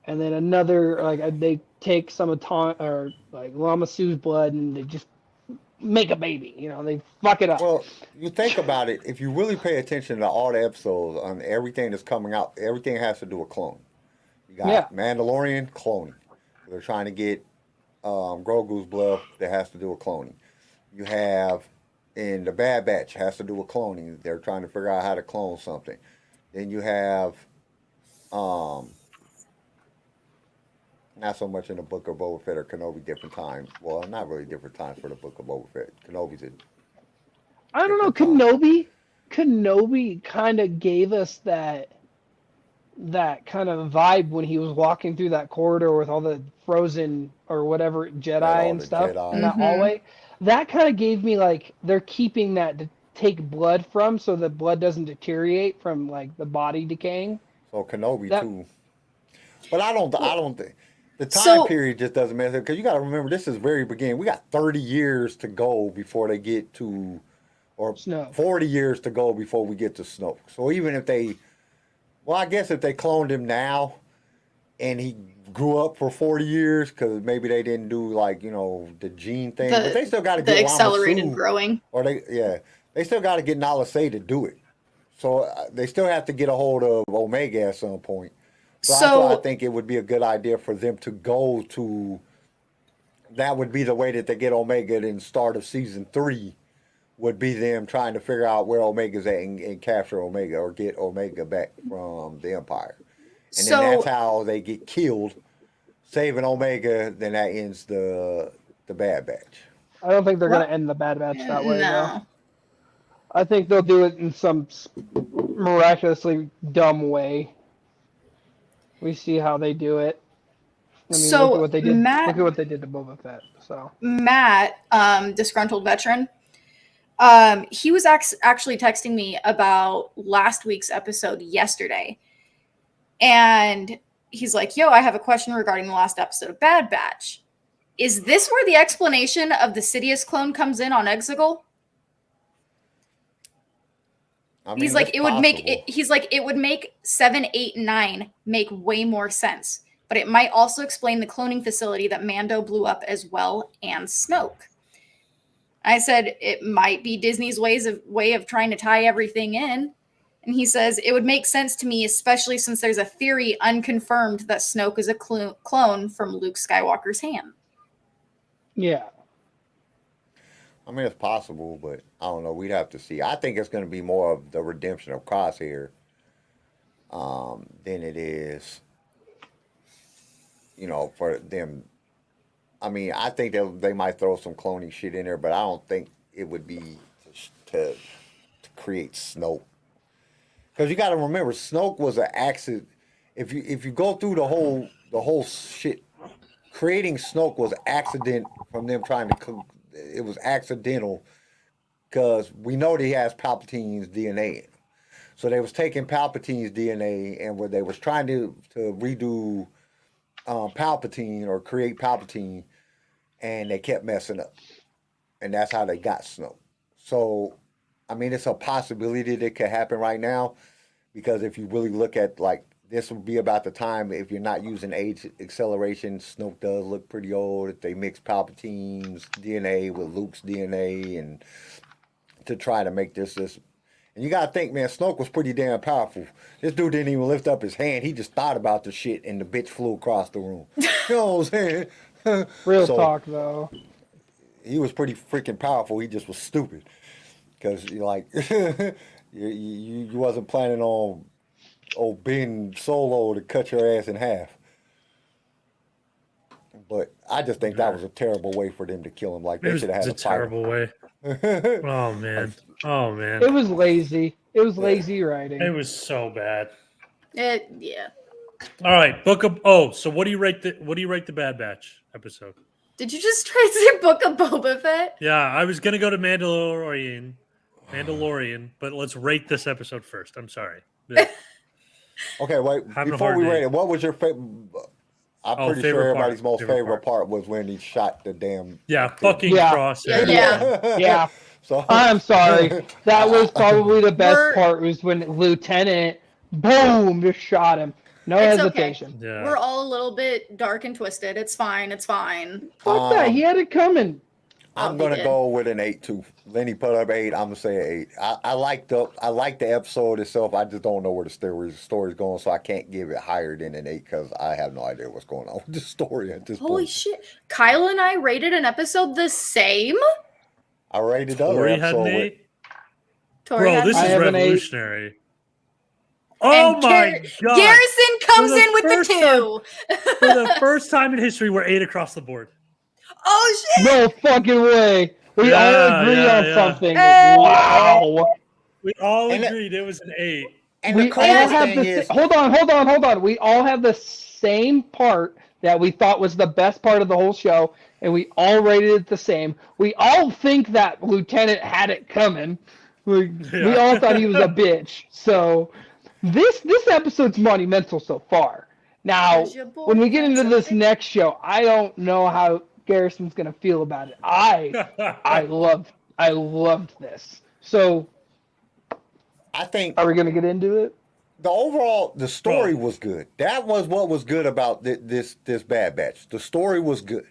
[SPEAKER 5] and then another, like, they take some of Lama Su's blood, and they just make a baby. You know, they fuck it up.
[SPEAKER 1] Well, you think about it, if you really pay attention to all the episodes on everything that's coming out, everything has to do with cloning. You got Mandalorian cloning. They're trying to get Grogu's blood that has to do with cloning. You have in the Bad Batch has to do with cloning. They're trying to figure out how to clone something. Then you have not so much in the Book of Boba Fett or Kenobi, different times. Well, not really different times for the Book of Boba Fett. Kenobi's in.
[SPEAKER 5] I don't know. Kenobi kind of gave us that kind of vibe when he was walking through that corridor with all the frozen or whatever Jedi and stuff in that hallway. That kind of gave me like they're keeping that to take blood from, so the blood doesn't deteriorate from like the body decaying.
[SPEAKER 1] So Kenobi too. But I don't think the time period just doesn't matter, because you got to remember this is very beginning. We got 30 years to go before they get to, or
[SPEAKER 5] Snoke.
[SPEAKER 1] 40 years to go before we get to Snoke. So even if they, well, I guess if they cloned him now, and he grew up for 40 years, because maybe they didn't do like, you know, the gene thing, but they still got to get
[SPEAKER 7] the accelerated
[SPEAKER 1] Lama Su,
[SPEAKER 7] growing,
[SPEAKER 1] or they still got to get Nala Se to do it. So they still have to get a hold of Omega at some point. So that's why I think it would be a good idea for them to go to. That would be the way that they get Omega in the start of season 3. Would be them trying to figure out where Omega's at and capture Omega or get Omega back from the Empire. And then that's how they get killed, saving Omega. Then that ends the Bad Batch.
[SPEAKER 5] I don't think they're going to end the Bad Batch that way.
[SPEAKER 7] No.
[SPEAKER 5] Though. I think they'll do it in some miraculously dumb way. We see how they do it. I mean, look at what they did. Look at what they did to Boba Fett. So
[SPEAKER 7] Matt, disgruntled veteran, he was actually texting me about last week's episode yesterday, and he's like, "Yo, I have a question regarding the last episode of Bad Batch. Is this where the explanation of the Sidious clone comes in on Exegol?"
[SPEAKER 1] I mean,
[SPEAKER 7] he's like, it would
[SPEAKER 1] possible.
[SPEAKER 7] make it. He's like, it would make 7, 8, 9 make way more sense, but it might also explain the cloning facility that Mando blew up as well, and Snoke. I said it might be Disney's way of trying to tie everything in, and he says it would make sense to me, especially since there's a theory unconfirmed that Snoke is a clone from Luke Skywalker's hand.
[SPEAKER 5] yeah.
[SPEAKER 1] I mean, it's possible, but I don't know. We'd have to see. I think it's going to be more of the redemption of Crosshair than it is, you know, for them. I mean, I think they might throw some cloning shit in there, but I don't think it would be to create Snoke. Because you got to remember, Snoke was an accident. If you go through the whole shit, creating Snoke was an accident from them trying to. It was accidental because we know that he has Palpatine's DNA in him. So they was taking Palpatine's DNA and where they was trying to redo Palpatine or create Palpatine, and they kept messing up. And that's how they got Snoke. So, I mean, it's a possibility that could happen right now because if you really look at like this would be about the time if you're not using age acceleration. Snoke does look pretty old. If they mix Palpatine's DNA with Luke's DNA and to try to make this. And you gotta think, man, Snoke was pretty damn powerful. This dude didn't even lift up his hand. He just thought about the shit and the bitch flew across the room. You know what I'm saying?
[SPEAKER 5] Real talk, though.
[SPEAKER 1] He was pretty freaking powerful. He just was stupid. Because, like, you wasn't planning on being Solo to cut your ass in half. But I just think that was a terrible way for them to kill him. Like, they should have had
[SPEAKER 6] a terrible way. Oh, man. Oh, man.
[SPEAKER 5] It was lazy. It was lazy writing.
[SPEAKER 6] It was so bad.
[SPEAKER 7] Yeah.
[SPEAKER 6] All right, so what do you rate the Bad Batch episode?
[SPEAKER 7] Did you just try to say Book of Boba Fett?
[SPEAKER 6] Yeah, I was gonna go to Mandalorian, but let's rate this episode first. I'm sorry.
[SPEAKER 1] Okay, wait.
[SPEAKER 6] Having a
[SPEAKER 1] Before
[SPEAKER 6] hard
[SPEAKER 1] we
[SPEAKER 6] day.
[SPEAKER 1] rate it, what was your favorite? I'm pretty sure
[SPEAKER 6] favorite
[SPEAKER 1] everybody's
[SPEAKER 6] part.
[SPEAKER 1] most
[SPEAKER 6] Favorite
[SPEAKER 1] favorite part was when he shot the damn.
[SPEAKER 6] Yeah, fucking
[SPEAKER 5] Yeah.
[SPEAKER 6] Crosshair.
[SPEAKER 7] Yeah.
[SPEAKER 5] Yeah.
[SPEAKER 1] So
[SPEAKER 5] I'm sorry. That was probably the best
[SPEAKER 7] We're-
[SPEAKER 5] part was when Lieutenant, boom, just shot him. No
[SPEAKER 7] It's
[SPEAKER 5] hesitation.
[SPEAKER 6] Yeah.
[SPEAKER 7] We're all a little bit dark and twisted. It's fine. It's fine.
[SPEAKER 5] Fuck that. He had it coming.
[SPEAKER 1] I'm
[SPEAKER 7] he
[SPEAKER 1] gonna
[SPEAKER 7] did.
[SPEAKER 1] go with an 8 too. Lenny put up 8. I'm gonna say an 8. I like the episode itself. I just don't know where the story's going, so I can't give it higher than an 8 because I have no idea what's going on with the story at this
[SPEAKER 7] Holy
[SPEAKER 1] point.
[SPEAKER 7] shit. Kyle and I rated an episode the same?
[SPEAKER 1] I rated the other
[SPEAKER 6] Tori had
[SPEAKER 1] episode.
[SPEAKER 6] an 8.
[SPEAKER 7] Tori
[SPEAKER 6] Bro,
[SPEAKER 7] had
[SPEAKER 6] this
[SPEAKER 5] I
[SPEAKER 6] is
[SPEAKER 5] have an 8.
[SPEAKER 6] revolutionary. Oh
[SPEAKER 7] And
[SPEAKER 6] my god!
[SPEAKER 7] Garrison comes
[SPEAKER 6] For the
[SPEAKER 7] in with the
[SPEAKER 6] first
[SPEAKER 7] 2.
[SPEAKER 6] For the first time in history, we're 8 across the board.
[SPEAKER 7] Oh shit!
[SPEAKER 5] No fucking way. We
[SPEAKER 6] Yeah,
[SPEAKER 5] all agree
[SPEAKER 6] yeah,
[SPEAKER 5] on
[SPEAKER 6] yeah.
[SPEAKER 5] something.
[SPEAKER 7] Hey!
[SPEAKER 5] Wow.
[SPEAKER 6] We all
[SPEAKER 1] And
[SPEAKER 6] agreed it was an 8.
[SPEAKER 1] And
[SPEAKER 5] We
[SPEAKER 1] the
[SPEAKER 5] all
[SPEAKER 1] crazy
[SPEAKER 5] have
[SPEAKER 1] thing
[SPEAKER 5] the
[SPEAKER 1] is,
[SPEAKER 5] hold on. We all have the same part that we thought was the best part of the whole show, and we all rated it the same. We all think that Lieutenant had it coming. We all thought he was a bitch. So this episode's monumental so far. Now,
[SPEAKER 7] There's your boy,
[SPEAKER 5] when we get into this
[SPEAKER 7] Garrison.
[SPEAKER 5] next show, I don't know how Garrison's gonna feel about it. I loved this. So
[SPEAKER 1] I think
[SPEAKER 5] are we gonna get into it?
[SPEAKER 1] the story was good. That was what was good about this Bad Batch. The story was good.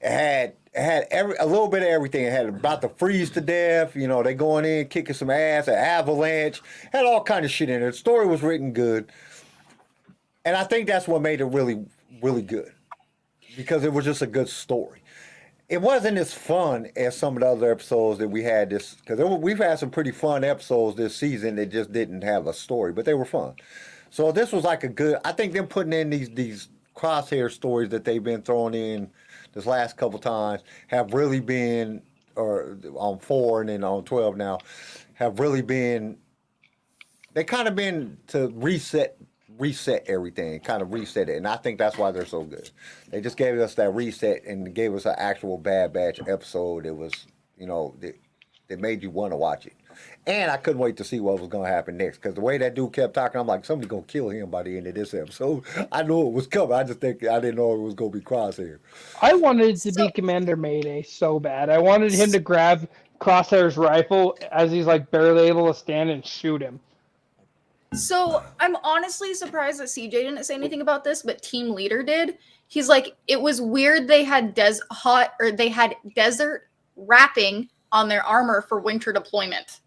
[SPEAKER 1] It had a little bit of everything. It had about to freeze to death. You know, they going in kicking some ass. An avalanche. Had all kind of shit in there. The story was written good, and I think that's what made it really, really good because it was just a good story. It wasn't as fun as some of the other episodes that we had because we've had some pretty fun episodes this season that just didn't have a story, but they were fun. So this was like a good. I think them putting in these Crosshair stories that they've been throwing in this last couple times have really been, or on 4 and then on 12 now, have really been. They kind of been to reset everything, kind of reset it, and I think that's why they're so good. They just gave us that reset and gave us an actual Bad Batch episode that was, you know, that made you want to watch it. And I couldn't wait to see what was going to happen next because the way that dude kept talking, I'm like, somebody's going to kill him by the end of this episode. I knew it was coming. I didn't know it was going to be Crosshair.
[SPEAKER 5] I wanted it to be Commander Mayday so bad. I wanted him to grab Crosshair's rifle as he's like barely able to stand and shoot him.
[SPEAKER 7] So I'm honestly surprised that CJ didn't say anything about this, but Team Leader did. He's like, it was weird they had desert wrapping on their armor for winter deployment.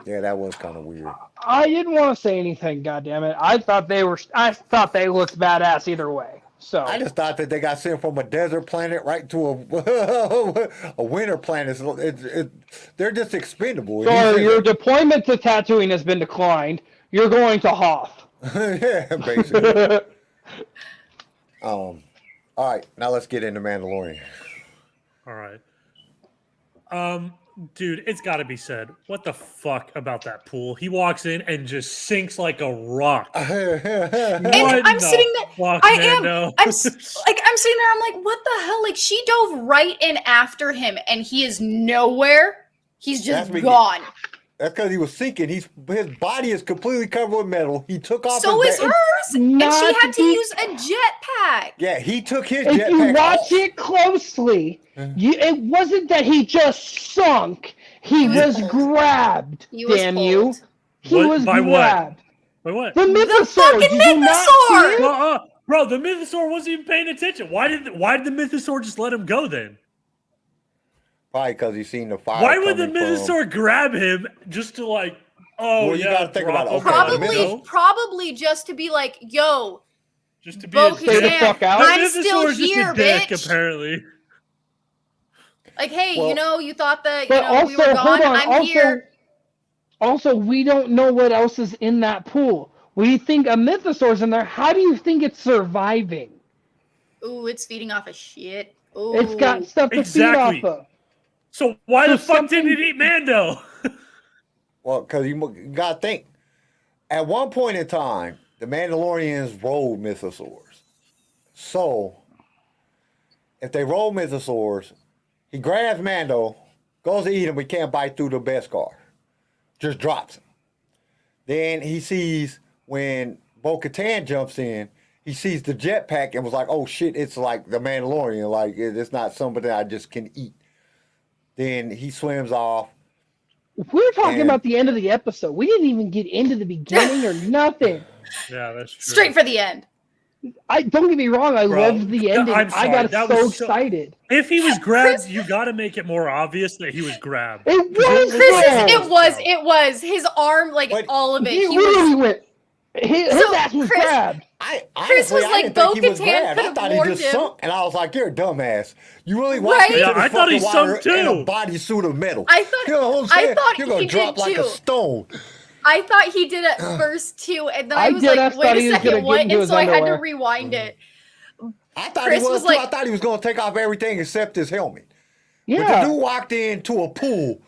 [SPEAKER 1] Yeah, that was kind of weird.
[SPEAKER 5] I didn't want to say anything, goddammit. I thought they looked badass either way. So
[SPEAKER 1] I just thought that they got sent from a desert planet right to a winter planet. They're just expendable.
[SPEAKER 5] so your deployment to Tatooine has been declined. You're going to Hoth.
[SPEAKER 1] Yeah, basically. All right, now let's get into Mandalorian.
[SPEAKER 6] All right. Dude, it's got to be said. What the fuck about that pool? He walks in and just sinks like a rock.
[SPEAKER 7] And I'm sitting there. I'm sitting there. I'm like, what the hell? Like, she dove right in after him, and he is nowhere. He's just gone.
[SPEAKER 1] That's because he was sinking. His body is completely covered with metal. He took off.
[SPEAKER 7] So is hers, and she had to use a jetpack.
[SPEAKER 1] Yeah, he took his
[SPEAKER 5] If you
[SPEAKER 1] jetpack
[SPEAKER 5] watch
[SPEAKER 1] off.
[SPEAKER 5] it closely, it wasn't that he just sunk. He
[SPEAKER 7] was
[SPEAKER 5] was
[SPEAKER 7] pulled.
[SPEAKER 5] grabbed.
[SPEAKER 7] He was
[SPEAKER 5] Damn you!
[SPEAKER 7] pulled.
[SPEAKER 5] He
[SPEAKER 6] What?
[SPEAKER 5] was
[SPEAKER 6] By what?
[SPEAKER 5] grabbed.
[SPEAKER 6] Wait, what?
[SPEAKER 5] The mythosaur.
[SPEAKER 7] fucking
[SPEAKER 5] Did you not
[SPEAKER 7] mythosaur!
[SPEAKER 5] see it?
[SPEAKER 6] Bro, the mythosaur wasn't even paying attention. Why did the mythosaur just let him go then?
[SPEAKER 1] Probably because he's seen the fire.
[SPEAKER 6] Why would the
[SPEAKER 1] coming from-
[SPEAKER 6] mythosaur grab him just to like? Oh
[SPEAKER 1] Well, you
[SPEAKER 6] yeah,
[SPEAKER 1] gotta think
[SPEAKER 6] drop
[SPEAKER 1] about it.
[SPEAKER 6] him
[SPEAKER 1] Okay,
[SPEAKER 6] on
[SPEAKER 1] the
[SPEAKER 6] the
[SPEAKER 7] Probably,
[SPEAKER 6] middle,
[SPEAKER 7] probably just to be like, yo,
[SPEAKER 6] just to be a
[SPEAKER 5] Stay the
[SPEAKER 6] dick.
[SPEAKER 5] fuck out.
[SPEAKER 6] The
[SPEAKER 7] I'm still
[SPEAKER 6] mythosaur's just
[SPEAKER 7] here,
[SPEAKER 6] a dick,
[SPEAKER 7] bitch.
[SPEAKER 6] apparently.
[SPEAKER 7] Like, hey,
[SPEAKER 1] Well-
[SPEAKER 7] you know, you thought that,
[SPEAKER 5] But
[SPEAKER 7] we were
[SPEAKER 5] also,
[SPEAKER 7] gone.
[SPEAKER 5] hold on.
[SPEAKER 7] I'm here.
[SPEAKER 5] Also, we don't know what else is in that pool. We think a mythosaur's in there. How do you think it's surviving?
[SPEAKER 7] Ooh, it's feeding off of shit. Ooh.
[SPEAKER 5] It's got stuff to
[SPEAKER 6] Exactly.
[SPEAKER 5] feed off of.
[SPEAKER 6] So why
[SPEAKER 5] So
[SPEAKER 6] the fuck
[SPEAKER 5] something-
[SPEAKER 6] didn't it eat Mando?
[SPEAKER 1] Well, because you got to think. At one point in time, the Mandalorians rode mythosaurs. So, if they rode mythosaurs, he grabs Mando, goes to eat him, he can't bite through the Beskar. Just drops him. Then he sees when Bo-Katan jumps in, he sees the jetpack and was like, oh shit, it's like the Mandalorian. Like, it's not somebody I just can eat. Then he swims off.
[SPEAKER 5] We're talking
[SPEAKER 1] And-
[SPEAKER 5] about the end of the episode. We didn't even get into the beginning or nothing.
[SPEAKER 6] Yeah, that's true.
[SPEAKER 7] Straight for the end.
[SPEAKER 5] Don't get me wrong. I
[SPEAKER 6] Bro,
[SPEAKER 5] loved the ending.
[SPEAKER 6] I'm
[SPEAKER 5] I
[SPEAKER 6] sorry,
[SPEAKER 5] got
[SPEAKER 6] that
[SPEAKER 5] so
[SPEAKER 6] was so-
[SPEAKER 5] excited.
[SPEAKER 6] If he was grabbed, you got to make it more obvious that he was grabbed.
[SPEAKER 5] It was
[SPEAKER 7] Chris,
[SPEAKER 5] grabbed.
[SPEAKER 7] it was. His arm, like,
[SPEAKER 1] But
[SPEAKER 7] all of it.
[SPEAKER 5] He
[SPEAKER 7] He was.
[SPEAKER 5] literally went. His
[SPEAKER 7] So,
[SPEAKER 5] ass was
[SPEAKER 7] Chris-
[SPEAKER 5] grabbed.
[SPEAKER 7] Chris was
[SPEAKER 1] I
[SPEAKER 7] like,
[SPEAKER 1] didn't think he was
[SPEAKER 7] Bo-Katan
[SPEAKER 1] grabbed. I
[SPEAKER 7] could've
[SPEAKER 1] thought he
[SPEAKER 7] warned
[SPEAKER 1] just
[SPEAKER 7] him.
[SPEAKER 1] sunk, and I was like, "You're a dumbass. You really
[SPEAKER 7] Right?
[SPEAKER 1] walked into
[SPEAKER 6] Yeah,
[SPEAKER 1] the
[SPEAKER 6] I thought he
[SPEAKER 1] fucking water
[SPEAKER 6] sunk
[SPEAKER 1] in a
[SPEAKER 6] too.
[SPEAKER 1] bodysuit of metal.
[SPEAKER 7] I thought-
[SPEAKER 1] you know what I'm
[SPEAKER 7] I
[SPEAKER 1] saying?
[SPEAKER 7] thought
[SPEAKER 1] You're gonna
[SPEAKER 7] he
[SPEAKER 1] drop
[SPEAKER 7] did
[SPEAKER 1] like a
[SPEAKER 7] too.
[SPEAKER 1] stone."
[SPEAKER 7] I thought he did at first, too. And then I
[SPEAKER 5] I
[SPEAKER 7] was
[SPEAKER 5] did,
[SPEAKER 7] like,
[SPEAKER 5] I
[SPEAKER 7] wait
[SPEAKER 5] thought
[SPEAKER 7] a
[SPEAKER 5] he was
[SPEAKER 7] second,
[SPEAKER 5] gonna get
[SPEAKER 7] what?
[SPEAKER 5] into
[SPEAKER 7] And
[SPEAKER 5] his
[SPEAKER 7] so I had to
[SPEAKER 5] underwear.
[SPEAKER 7] rewind it.
[SPEAKER 1] I thought
[SPEAKER 7] Chris
[SPEAKER 1] he was
[SPEAKER 7] was
[SPEAKER 1] too.
[SPEAKER 7] like-
[SPEAKER 1] I thought he was gonna take off everything except his helmet. But
[SPEAKER 5] Yeah.
[SPEAKER 1] the dude walked into a pool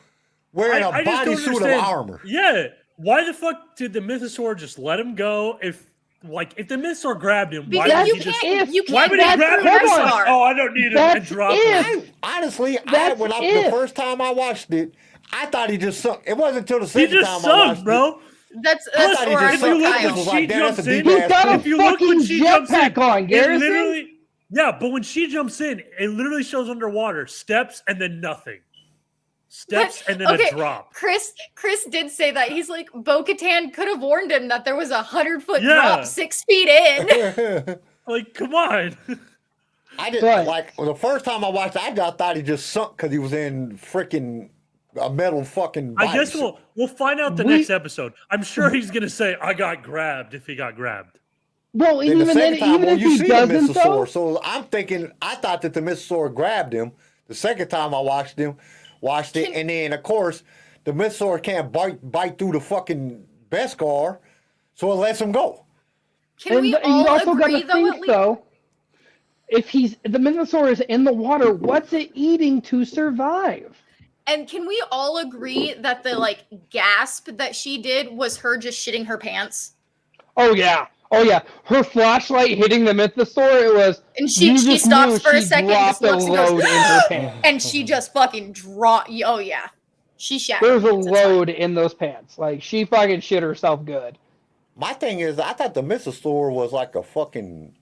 [SPEAKER 1] wearing a
[SPEAKER 6] I just don't
[SPEAKER 1] bodysuit of
[SPEAKER 6] understand.
[SPEAKER 1] armor.
[SPEAKER 6] Yeah, why the fuck did the mythosaur just let him go? If the mythosaur grabbed him, why
[SPEAKER 7] Because
[SPEAKER 6] would
[SPEAKER 7] you
[SPEAKER 6] he just?
[SPEAKER 7] can't, you
[SPEAKER 6] Why
[SPEAKER 7] can't
[SPEAKER 6] would he
[SPEAKER 7] get
[SPEAKER 6] grab
[SPEAKER 7] through
[SPEAKER 6] him?
[SPEAKER 7] the
[SPEAKER 5] Hold on.
[SPEAKER 7] star.
[SPEAKER 6] Oh, I don't need him, and
[SPEAKER 5] That's
[SPEAKER 6] drop
[SPEAKER 5] it.
[SPEAKER 6] him.
[SPEAKER 1] Honestly,
[SPEAKER 5] That's
[SPEAKER 1] the
[SPEAKER 5] it.
[SPEAKER 1] first time I watched it, I thought he just sunk. It wasn't until the
[SPEAKER 6] He
[SPEAKER 1] second
[SPEAKER 6] just
[SPEAKER 1] time I
[SPEAKER 6] sunk,
[SPEAKER 1] watched
[SPEAKER 6] bro.
[SPEAKER 7] That's
[SPEAKER 1] thought he
[SPEAKER 7] where I'm
[SPEAKER 1] just
[SPEAKER 6] If you
[SPEAKER 7] with
[SPEAKER 6] look
[SPEAKER 1] sucked.
[SPEAKER 6] when
[SPEAKER 7] Kyle.
[SPEAKER 1] was
[SPEAKER 6] she
[SPEAKER 1] like, "Damn, that's
[SPEAKER 6] jumps
[SPEAKER 1] a
[SPEAKER 6] in,
[SPEAKER 1] deep
[SPEAKER 5] He's
[SPEAKER 1] ass
[SPEAKER 5] got a
[SPEAKER 1] thing."
[SPEAKER 6] if you look when
[SPEAKER 5] fucking
[SPEAKER 6] she jumps in,
[SPEAKER 5] jetpack on,
[SPEAKER 6] it
[SPEAKER 5] Garrison.
[SPEAKER 6] literally, yeah, but when she jumps in, it literally shows underwater steps and then nothing, steps and then
[SPEAKER 7] Okay,
[SPEAKER 6] a drop.
[SPEAKER 7] Chris did say that. He's like, Bo-Katan could have warned him that there was a 100-foot
[SPEAKER 6] Yeah.
[SPEAKER 7] drop 6 feet in.
[SPEAKER 6] Like, come on.
[SPEAKER 1] I didn't
[SPEAKER 5] But-
[SPEAKER 1] like the first time I watched it, I just thought he just sunk because he was in freaking a metal fucking.
[SPEAKER 6] I guess
[SPEAKER 1] bodysuit.
[SPEAKER 6] we'll find out the
[SPEAKER 5] We-
[SPEAKER 6] next episode. I'm sure he's gonna say I got grabbed if he got grabbed.
[SPEAKER 5] Well,
[SPEAKER 1] Then
[SPEAKER 5] even
[SPEAKER 1] the
[SPEAKER 5] then,
[SPEAKER 1] second time,
[SPEAKER 5] even
[SPEAKER 1] well,
[SPEAKER 5] if
[SPEAKER 1] you
[SPEAKER 5] he
[SPEAKER 1] see the
[SPEAKER 5] doesn't, though,
[SPEAKER 1] mythosaur. So I'm thinking, I thought that the mythosaur grabbed him. The second time I watched it, and then of course the mythosaur can't bite through the fucking Beskar, so it lets him go.
[SPEAKER 7] Can we
[SPEAKER 5] you
[SPEAKER 7] all
[SPEAKER 5] also
[SPEAKER 7] agree,
[SPEAKER 5] gotta
[SPEAKER 7] though,
[SPEAKER 5] think,
[SPEAKER 7] at least?
[SPEAKER 5] though, if the mythosaur is in the water, what's it eating to survive?
[SPEAKER 7] And can we all agree that the, like, gasp that she did was her just shitting her pants?
[SPEAKER 5] Oh yeah, her flashlight hitting the mythosaur. It was,
[SPEAKER 7] And she
[SPEAKER 5] you just
[SPEAKER 7] stops
[SPEAKER 5] knew
[SPEAKER 7] for a
[SPEAKER 5] she
[SPEAKER 7] second,
[SPEAKER 5] dropped
[SPEAKER 7] just looks
[SPEAKER 5] a
[SPEAKER 7] and goes,
[SPEAKER 5] load in her pants.
[SPEAKER 7] and she just fucking dropped. Oh, yeah. She shat. her
[SPEAKER 5] There's a
[SPEAKER 7] pants, it's fine.
[SPEAKER 5] load in those pants. Like, she fucking shit herself good.
[SPEAKER 1] My thing is, I thought the mythosaur was like a fucking.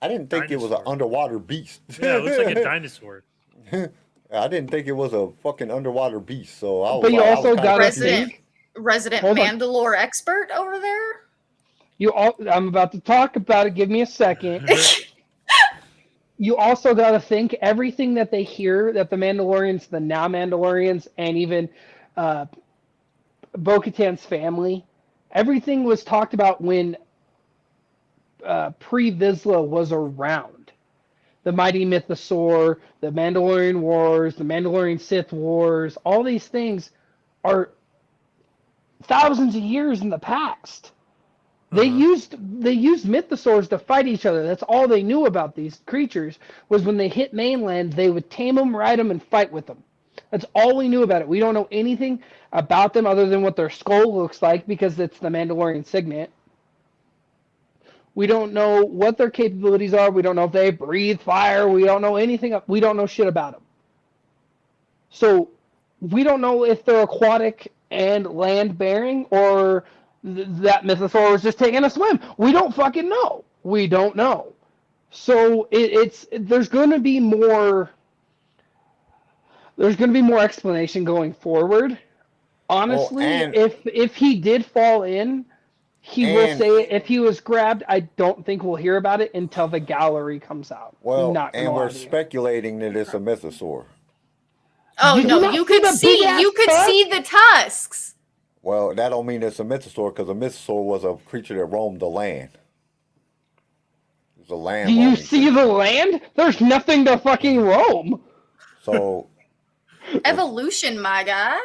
[SPEAKER 1] I didn't think it was an
[SPEAKER 6] Dinosaur.
[SPEAKER 1] underwater beast.
[SPEAKER 6] Yeah, it looks like a dinosaur.
[SPEAKER 1] I didn't think it was a fucking underwater beast. So I was.
[SPEAKER 5] But you
[SPEAKER 1] like, I was
[SPEAKER 5] also
[SPEAKER 1] kinda
[SPEAKER 5] gotta
[SPEAKER 1] confused.
[SPEAKER 5] think.
[SPEAKER 7] Resident
[SPEAKER 5] Hold on.
[SPEAKER 7] Mandalore expert over there?
[SPEAKER 5] I'm about to talk about it. Give me a second. You also got to think everything that they hear that the Mandalorians, the now Mandalorians, and even Bo-Katan's family, everything was talked about when pre-Vizsla was around. The Mighty Mythosaur, the Mandalorian Wars, the Mandalorian Sith Wars, all these things are thousands of years in the past. They used mythosaurs to fight each other. That's all they knew about these creatures was when they hit mainland, they would tame them, ride them, and fight with them. That's all we knew about it. We don't know anything about them other than what their skull looks like because it's the Mandalorian signet. We don't know what their capabilities are. We don't know if they breathe fire. We don't know anything. We don't know shit about them. So we don't know if they're aquatic and land-bearing or that mythosaur was just taking a swim. We don't fucking know. We don't know. So there's going to be more. There's going to be more explanation going forward. Honestly,
[SPEAKER 1] and-
[SPEAKER 5] if he did fall in, he will say it. If he was grabbed, I don't think we'll hear about it until the gallery comes out.
[SPEAKER 1] Well,
[SPEAKER 5] Not gonna
[SPEAKER 1] and
[SPEAKER 5] lie
[SPEAKER 1] we're
[SPEAKER 5] to you.
[SPEAKER 1] speculating that it's a mythosaur.
[SPEAKER 7] Oh
[SPEAKER 5] Did you
[SPEAKER 7] no,
[SPEAKER 5] not
[SPEAKER 7] you
[SPEAKER 5] see
[SPEAKER 7] could
[SPEAKER 5] the
[SPEAKER 7] see
[SPEAKER 5] big-ass
[SPEAKER 7] you could
[SPEAKER 5] tusk?
[SPEAKER 7] see the tusks.
[SPEAKER 1] Well, that don't mean it's a mythosaur because a mythosaur was a creature that roamed the land. It was a land.
[SPEAKER 5] Do you
[SPEAKER 1] roaming
[SPEAKER 5] see
[SPEAKER 1] creature.
[SPEAKER 5] the land? There's nothing to fucking roam.
[SPEAKER 1] So
[SPEAKER 7] Evolution, my guy.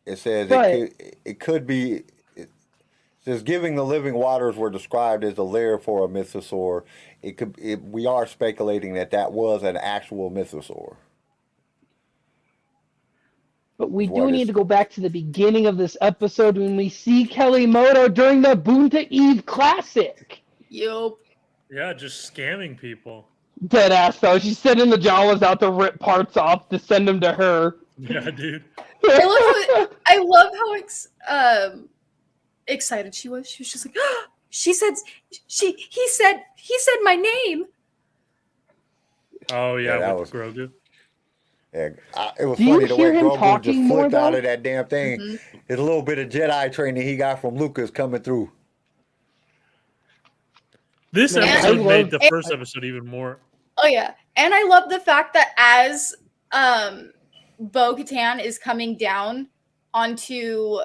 [SPEAKER 1] it says
[SPEAKER 5] But-
[SPEAKER 1] it could be. It says giving the living waters were described as a lair for a mythosaur. We are speculating that was an actual mythosaur.
[SPEAKER 5] But we
[SPEAKER 1] What
[SPEAKER 5] do need
[SPEAKER 1] is-
[SPEAKER 5] to go back to the beginning of this episode when we see Peli Motto during the Boonta Eve Classic.
[SPEAKER 7] Yup.
[SPEAKER 6] Yeah, just scamming people.
[SPEAKER 5] Dead ass though. She's sending the Jawas out to rip parts off to send them to her.
[SPEAKER 6] Yeah, dude.
[SPEAKER 7] I love how excited she was. She was just like, he said my name.
[SPEAKER 6] Oh
[SPEAKER 1] Yeah,
[SPEAKER 6] yeah,
[SPEAKER 1] that
[SPEAKER 6] with
[SPEAKER 1] was-
[SPEAKER 6] Grogu.
[SPEAKER 1] Yeah, it was
[SPEAKER 5] Do you
[SPEAKER 1] funny the way
[SPEAKER 5] hear him
[SPEAKER 1] Grogu just
[SPEAKER 5] talking more,
[SPEAKER 1] flipped out
[SPEAKER 5] though?
[SPEAKER 1] of that damn thing. There's a little bit of Jedi training he got from Lucas coming through.
[SPEAKER 6] This
[SPEAKER 5] Yeah,
[SPEAKER 6] episode
[SPEAKER 5] I
[SPEAKER 6] made
[SPEAKER 5] love-
[SPEAKER 6] the first episode even more.
[SPEAKER 7] Oh yeah, and I love the fact that as Bo-Katan is coming down onto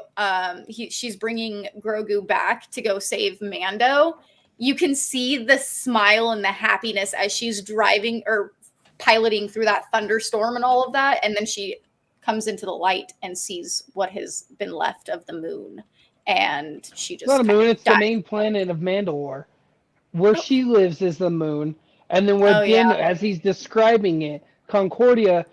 [SPEAKER 7] she's bringing Grogu back to go save Mando. You can see the smile and the happiness as she's driving or piloting through that thunderstorm and all of that, and then she comes into the light and sees what has been left of the moon, and she just
[SPEAKER 5] It's not a
[SPEAKER 7] kinda
[SPEAKER 5] moon, it's the
[SPEAKER 7] dies.
[SPEAKER 5] main planet of Mandalore. Where she lives is the moon. And then where
[SPEAKER 7] Oh,
[SPEAKER 5] Din,
[SPEAKER 7] yeah.
[SPEAKER 5] as he's describing it, Concordia,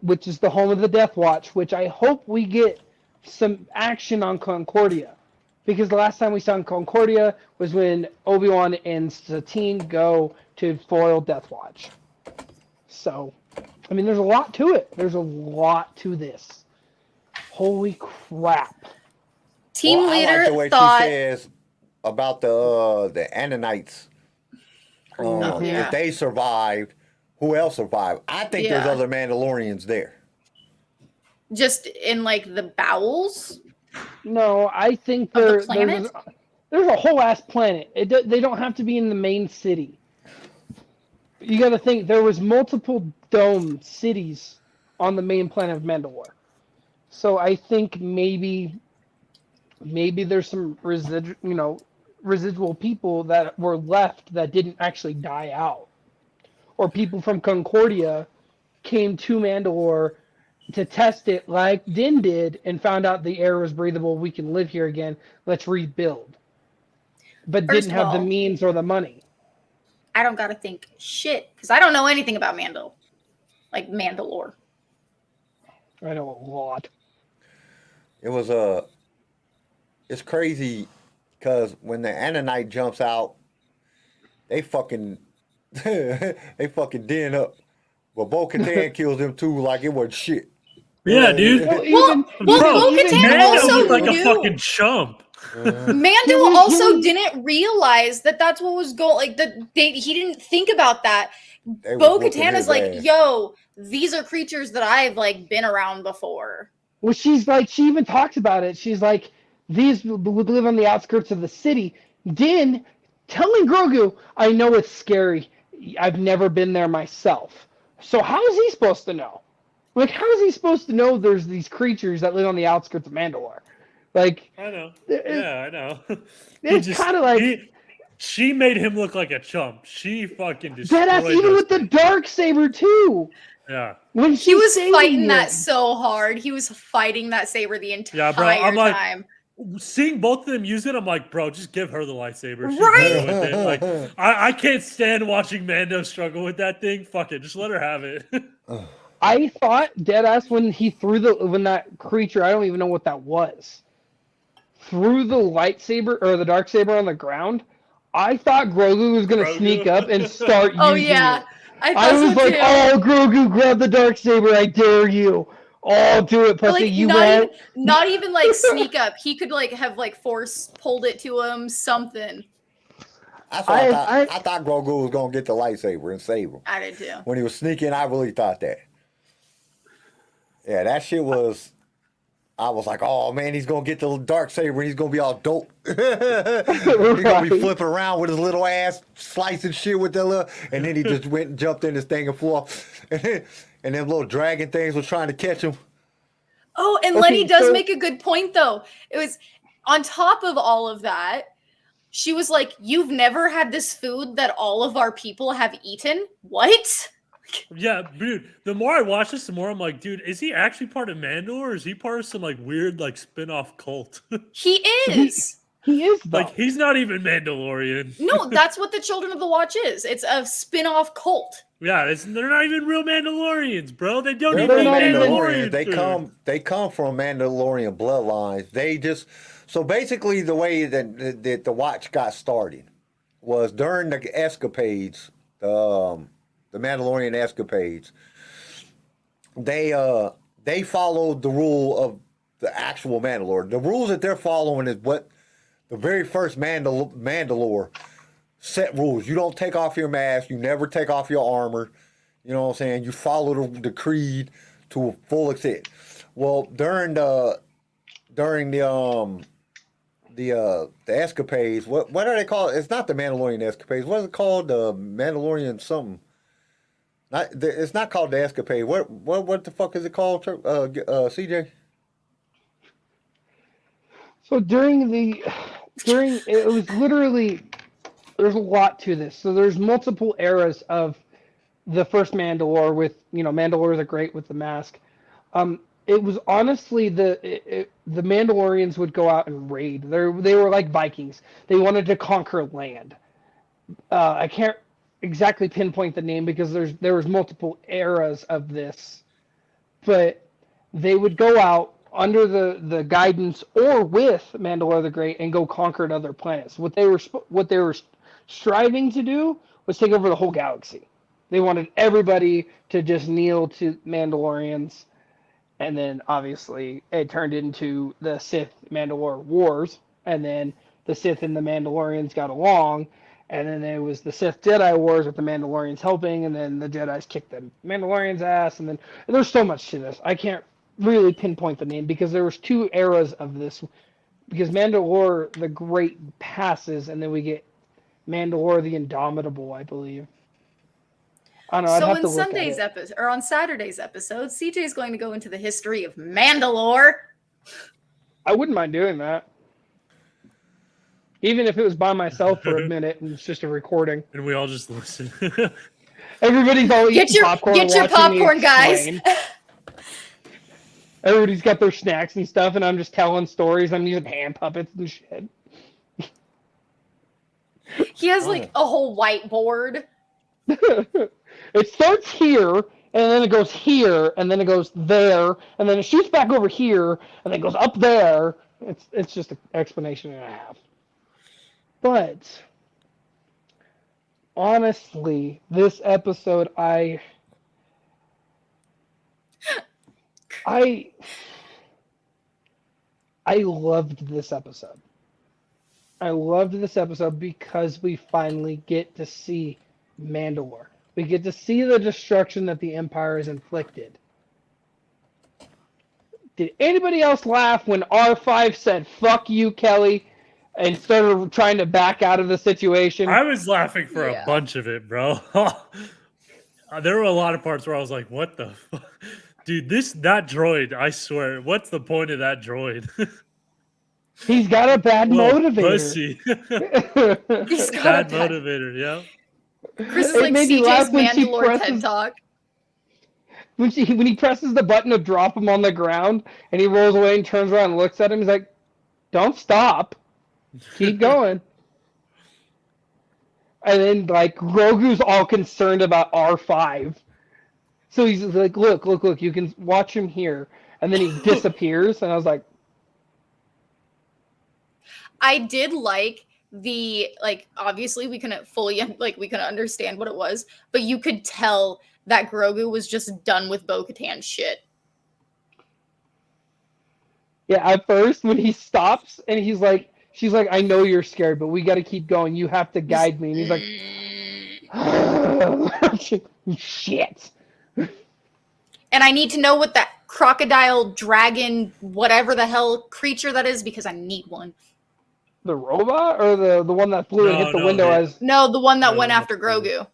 [SPEAKER 5] which is the home of the Death Watch, which I hope we get some action on Concordia. Because the last time we saw Concordia was when Obi-Wan and Satine go to foil Death Watch. So, I mean, there's a lot to it. There's a lot to this. Holy crap.
[SPEAKER 7] Team
[SPEAKER 1] Well, I
[SPEAKER 7] leader
[SPEAKER 1] like the way
[SPEAKER 7] thought
[SPEAKER 1] she says about the Ananites.
[SPEAKER 7] yeah.
[SPEAKER 1] If they survived, who else survived? I think there's
[SPEAKER 7] Yeah.
[SPEAKER 1] other Mandalorians there.
[SPEAKER 7] just in like the bowels.
[SPEAKER 5] No, I think
[SPEAKER 7] Of the
[SPEAKER 5] there's
[SPEAKER 7] planet?
[SPEAKER 5] a whole ass planet. They don't have to be in the main city. You got to think there was multiple dome cities on the main planet of Mandalore. So I think maybe there's some residual people that were left that didn't actually die out, or people from Concordia came to Mandalore to test it like Din did and found out the air was breathable. We can live here again. Let's rebuild. But
[SPEAKER 7] First
[SPEAKER 5] didn't
[SPEAKER 7] of
[SPEAKER 5] have the
[SPEAKER 7] all-
[SPEAKER 5] means or the money.
[SPEAKER 7] I don't gotta think shit because I don't know anything about like Mandalore.
[SPEAKER 5] I know a lot.
[SPEAKER 1] It was it's crazy because when the Ananite jumps out, they fucking den up. But Bo-Katan kills them too like it was shit.
[SPEAKER 6] Yeah, dude.
[SPEAKER 5] Well,
[SPEAKER 7] Well, Bo-Katan
[SPEAKER 6] Mando
[SPEAKER 7] also
[SPEAKER 6] was like
[SPEAKER 7] knew-
[SPEAKER 6] a fucking chump.
[SPEAKER 7] Mando also didn't realize that that's what was going. Like he didn't think about that.
[SPEAKER 1] They was whooping
[SPEAKER 7] Bo-Katan
[SPEAKER 1] his
[SPEAKER 7] is like,
[SPEAKER 1] ass.
[SPEAKER 7] yo, these are creatures that I've like been around before.
[SPEAKER 5] Well, she's like, she even talks about it. She's like, these would live on the outskirts of the city. Din telling Grogu, I know it's scary. I've never been there myself. So how is he supposed to know? Like, how is he supposed to know there's these creatures that live on the outskirts of Mandalore? Like,
[SPEAKER 6] I know.
[SPEAKER 5] It-
[SPEAKER 6] Yeah, I know.
[SPEAKER 5] it's kinda like-
[SPEAKER 6] she made him look like a chump. She fucking destroyed
[SPEAKER 5] deadass, even
[SPEAKER 6] those
[SPEAKER 5] with the
[SPEAKER 6] things.
[SPEAKER 5] dark saber too.
[SPEAKER 6] Yeah.
[SPEAKER 5] When
[SPEAKER 7] He was
[SPEAKER 5] saving
[SPEAKER 7] fighting
[SPEAKER 5] him.
[SPEAKER 7] that so hard. He was fighting that saber the entire
[SPEAKER 6] Yeah, bro, I'm like-
[SPEAKER 7] time.
[SPEAKER 6] Seeing both of them use it, I'm like, bro, just give her the lightsaber. She's
[SPEAKER 7] Right?
[SPEAKER 6] better with it. Like, I can't stand watching Mando struggle with that thing. Fuck it, just let her have it.
[SPEAKER 5] I thought deadass when he threw when that creature, I don't even know what that was, threw the lightsaber or the dark saber on the ground. I thought Grogu was gonna
[SPEAKER 6] Grogu?
[SPEAKER 5] sneak up and start
[SPEAKER 7] Oh
[SPEAKER 5] using
[SPEAKER 7] yeah,
[SPEAKER 5] it.
[SPEAKER 7] I
[SPEAKER 5] I
[SPEAKER 7] thought
[SPEAKER 5] was
[SPEAKER 7] so
[SPEAKER 5] like,
[SPEAKER 7] too.
[SPEAKER 5] oh, Grogu, grab the dark saber! I dare you! Oh, do it,
[SPEAKER 7] But,
[SPEAKER 5] pussy!
[SPEAKER 7] like,
[SPEAKER 5] You
[SPEAKER 7] not
[SPEAKER 5] went.
[SPEAKER 7] not even like sneak up. He could like have like force pulled it to him, something.
[SPEAKER 1] That's what
[SPEAKER 5] I-
[SPEAKER 1] I thought Grogu was gonna get the lightsaber and save him.
[SPEAKER 7] I did too.
[SPEAKER 1] When he was sneaking, I really thought that. Yeah, that shit was. I was like, oh man, he's gonna get the dark saber and he's gonna be all dope. He's gonna be flipping around with his little ass, slicing shit with that little, and then he just went and jumped in this thing and flew off. And them little dragon things was trying to catch him.
[SPEAKER 7] Oh, and Lenny does make a good point though. It was on top of all of that, she was like, "You've never had this food that all of our people have eaten? What?"
[SPEAKER 6] Yeah, dude. The more I watch this, the more I'm like, dude, is he actually part of Mando or is he part of some like weird like spin-off cult?
[SPEAKER 7] He is.
[SPEAKER 5] He is though.
[SPEAKER 6] Like he's not even Mandalorian.
[SPEAKER 7] No, that's what the Children of the Watch is. It's a spin-off cult.
[SPEAKER 6] Yeah, they're not even real Mandalorians, bro. They don't
[SPEAKER 1] They're
[SPEAKER 6] even
[SPEAKER 1] not
[SPEAKER 6] eat
[SPEAKER 1] Mandalorians.
[SPEAKER 6] Mandalorian.
[SPEAKER 1] They come from Mandalorian bloodlines. They just so basically the way that the Watch got started was during the escapades, the Mandalorian escapades. They followed the rule of the actual Mandalore. The rules that they're following is what the very first Mandalore set rules. You don't take off your mask. You never take off your armor. You know what I'm saying? You follow the creed to a full extent. Well, during the escapades, what are they called? It's not the Mandalorian escapades. What is it called? The Mandalorian something. It's not called the escapade. What the fuck is it called? CJ?
[SPEAKER 5] So during it was literally, there's a lot to this. So there's multiple eras of the first Mandalore with, Mandalore the Great with the mask. It was honestly the Mandalorians would go out and raid. They were like Vikings. They wanted to conquer land. I can't exactly pinpoint the name because there was multiple eras of this, but they would go out under the guidance or with Mandalore the Great and go conquer other planets. What they were striving to do was take over the whole galaxy. They wanted everybody to just kneel to Mandalorians, and then obviously it turned into the Sith Mandalore Wars, and then the Sith and the Mandalorians got along, and then it was the Sith Jedi Wars with the Mandalorians helping, and then the Jedis kicked the Mandalorians' ass, and there's so much to this. I can't really pinpoint the name because there was 2 eras of this, because Mandalore the Great passes, and then we get Mandalore the Indomitable, I believe. I don't know.
[SPEAKER 7] So in Sunday's episode, or on Saturday's episode, CJ is going to go into the history of Mandalore.
[SPEAKER 5] I wouldn't mind doing that. Even if it was by myself for a minute and it's just a recording.
[SPEAKER 6] And we all just listen.
[SPEAKER 5] Everybody's all eating popcorn.
[SPEAKER 7] Get your popcorn, guys.
[SPEAKER 5] Everybody's got their snacks and stuff, and I'm just telling stories. I'm using hand puppets and shit.
[SPEAKER 7] He has like a whole whiteboard.
[SPEAKER 5] It starts here, and then it goes here, and then it goes there, and then it shoots back over here, and then it goes up there. It's just an explanation and a half. But honestly, this episode, I loved this episode. I loved this episode because we finally get to see Mandalore. We get to see the destruction that the Empire has inflicted. Did anybody else laugh when R5 said, "Fuck you, Kelly," and started trying to back out of the situation?
[SPEAKER 6] I was laughing for a bunch of it, bro. There were a lot of parts where I was like, what the fuck? Dude, that droid, I swear, what's the point of that droid?
[SPEAKER 5] He's got a bad motivator.
[SPEAKER 6] Pussy.
[SPEAKER 7] He's got
[SPEAKER 6] Bad
[SPEAKER 7] a bad
[SPEAKER 6] motivator, yeah.
[SPEAKER 7] Chris is like CJ's Mandalore TED Talk.
[SPEAKER 5] When he presses the button to drop him on the ground, and he rolls away and turns around and looks at him, he's like, "Don't stop. Keep going." And then, like, Grogu's all concerned about R5. So he's like, look, you can watch him here. And then he disappears, and I was like...
[SPEAKER 7] I did like obviously we couldn't fully, we couldn't understand what it was, but you could tell that Grogu was just done with Bo-Katan shit.
[SPEAKER 5] Yeah, at first, when he stops, and she's like, "I know you're scared, but we got to keep going. You have to guide me." And he's like, "Shit."
[SPEAKER 7] And I need to know what that crocodile, dragon, whatever the hell creature that is, because I need one.
[SPEAKER 5] The robot or the one that flew and hit the window as
[SPEAKER 7] No, the one that
[SPEAKER 6] No,
[SPEAKER 7] went
[SPEAKER 6] not
[SPEAKER 7] after
[SPEAKER 6] the one.
[SPEAKER 7] Grogu.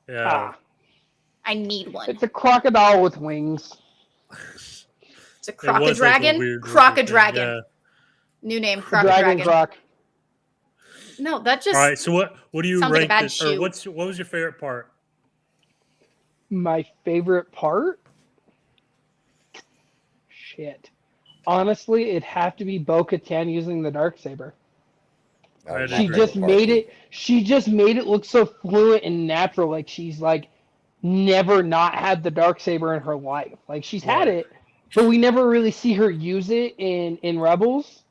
[SPEAKER 6] Yeah.
[SPEAKER 7] I need one.
[SPEAKER 5] It's a crocodile with wings.
[SPEAKER 7] It's a
[SPEAKER 6] It was like a
[SPEAKER 7] crocodragon.
[SPEAKER 6] weird
[SPEAKER 7] Crocodragon.
[SPEAKER 6] thing, yeah.
[SPEAKER 7] New name,
[SPEAKER 5] Dragon
[SPEAKER 7] crocodragon.
[SPEAKER 5] croc.
[SPEAKER 7] No, that just
[SPEAKER 6] All right, so what do you
[SPEAKER 7] sounds like a
[SPEAKER 6] rank
[SPEAKER 7] bad
[SPEAKER 6] this? Or
[SPEAKER 7] shoe.
[SPEAKER 6] what was your favorite part?
[SPEAKER 5] My favorite part? Shit. Honestly, it'd have to be Bo-Katan using the darksaber.
[SPEAKER 1] That was
[SPEAKER 6] I
[SPEAKER 1] my
[SPEAKER 5] She
[SPEAKER 6] agree.
[SPEAKER 1] favorite
[SPEAKER 5] just
[SPEAKER 1] part,
[SPEAKER 5] made
[SPEAKER 1] too.
[SPEAKER 5] it. She just made it look so fluent and natural. Like she's like never not had the darksaber in her life. Like she's had
[SPEAKER 6] Right.
[SPEAKER 5] it, but we never really see her use it in Rebels.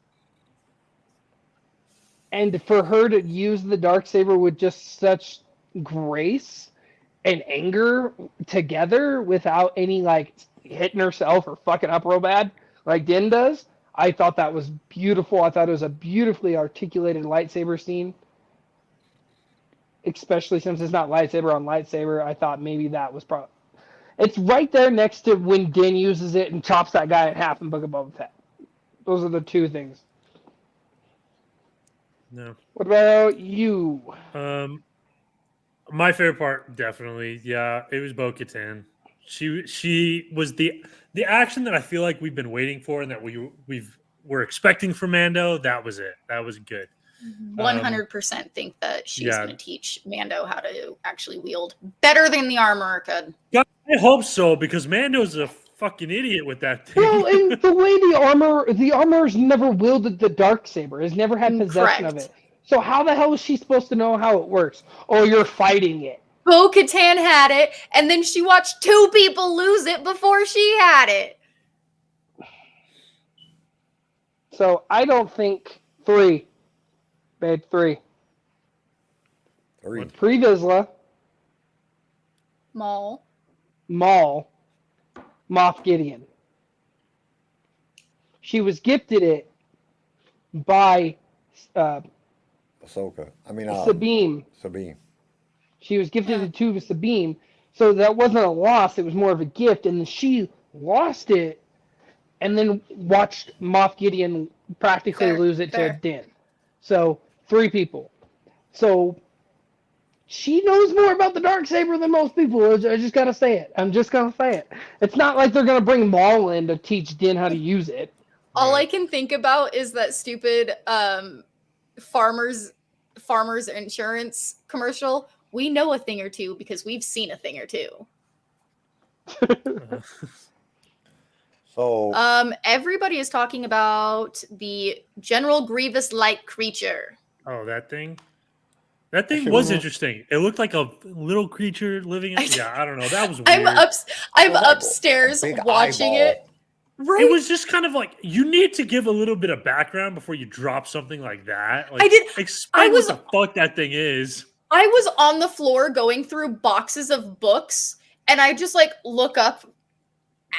[SPEAKER 5] And for her to use the darksaber with just such grace and anger together without any like hitting herself or fucking up real bad like Din does, I thought that was beautiful. I thought it was a beautifully articulated lightsaber scene. Especially since it's not lightsaber on lightsaber, I thought maybe that was probably... It's right there next to when Din uses it and chops that guy in half in Book of Boba Fett. Those are the two things.
[SPEAKER 6] No.
[SPEAKER 5] What about you?
[SPEAKER 6] My favorite part, definitely, yeah, it was Bo-Katan. She was the action that I feel like we've been waiting for and that we're expecting from Mando. That was it. That was good.
[SPEAKER 7] 100% think that she's
[SPEAKER 6] yeah.
[SPEAKER 7] going to teach Mando how to actually wield better than the armor could.
[SPEAKER 6] God, I hope so because Mando's a fucking idiot with that thing.
[SPEAKER 5] Well, and the way the armor's never wielded the darksaber, has never had possession of
[SPEAKER 7] Correct.
[SPEAKER 5] it. So how the hell is she supposed to know how it works? Oh, you're fighting it.
[SPEAKER 7] Bo-Katan had it, and then she watched 2 people lose it before she had it.
[SPEAKER 5] So I don't think 3. Babe, 3.
[SPEAKER 1] 3.
[SPEAKER 5] Pre-Vizsla,
[SPEAKER 7] Maul.
[SPEAKER 5] Maul, Moff Gideon. She was gifted it by
[SPEAKER 1] Ahsoka. I mean,
[SPEAKER 5] Sabine.
[SPEAKER 1] Sabine.
[SPEAKER 5] She was gifted it to Sabine, so that wasn't a loss. It was more of a gift, and she lost it, and then watched Moff Gideon practically
[SPEAKER 7] Fair,
[SPEAKER 5] lose it
[SPEAKER 7] fair.
[SPEAKER 5] to Din. So 3 people. So she knows more about the darksaber than most people. I just gotta say it. I'm just gonna say it. It's not like they're gonna bring Maul in to teach Din how to use it.
[SPEAKER 7] All I can think about is that stupid farmers insurance commercial. We know a thing or two because we've seen a thing or two.
[SPEAKER 1] So
[SPEAKER 7] Everybody is talking about the General Grievous like creature.
[SPEAKER 6] Oh, that thing? That thing was interesting. It looked like a little creature living in... Yeah, I don't know. That was weird.
[SPEAKER 7] I'm
[SPEAKER 1] Well,
[SPEAKER 7] upstairs
[SPEAKER 1] big
[SPEAKER 7] watching
[SPEAKER 1] eyeball.
[SPEAKER 7] it. Right?
[SPEAKER 6] It was just kind of like, you need to give a little bit of background before you drop something like that. Like,
[SPEAKER 7] I did-
[SPEAKER 6] Explain
[SPEAKER 7] I was-
[SPEAKER 6] what the fuck that thing is.
[SPEAKER 7] I was on the floor going through boxes of books, and I just like look up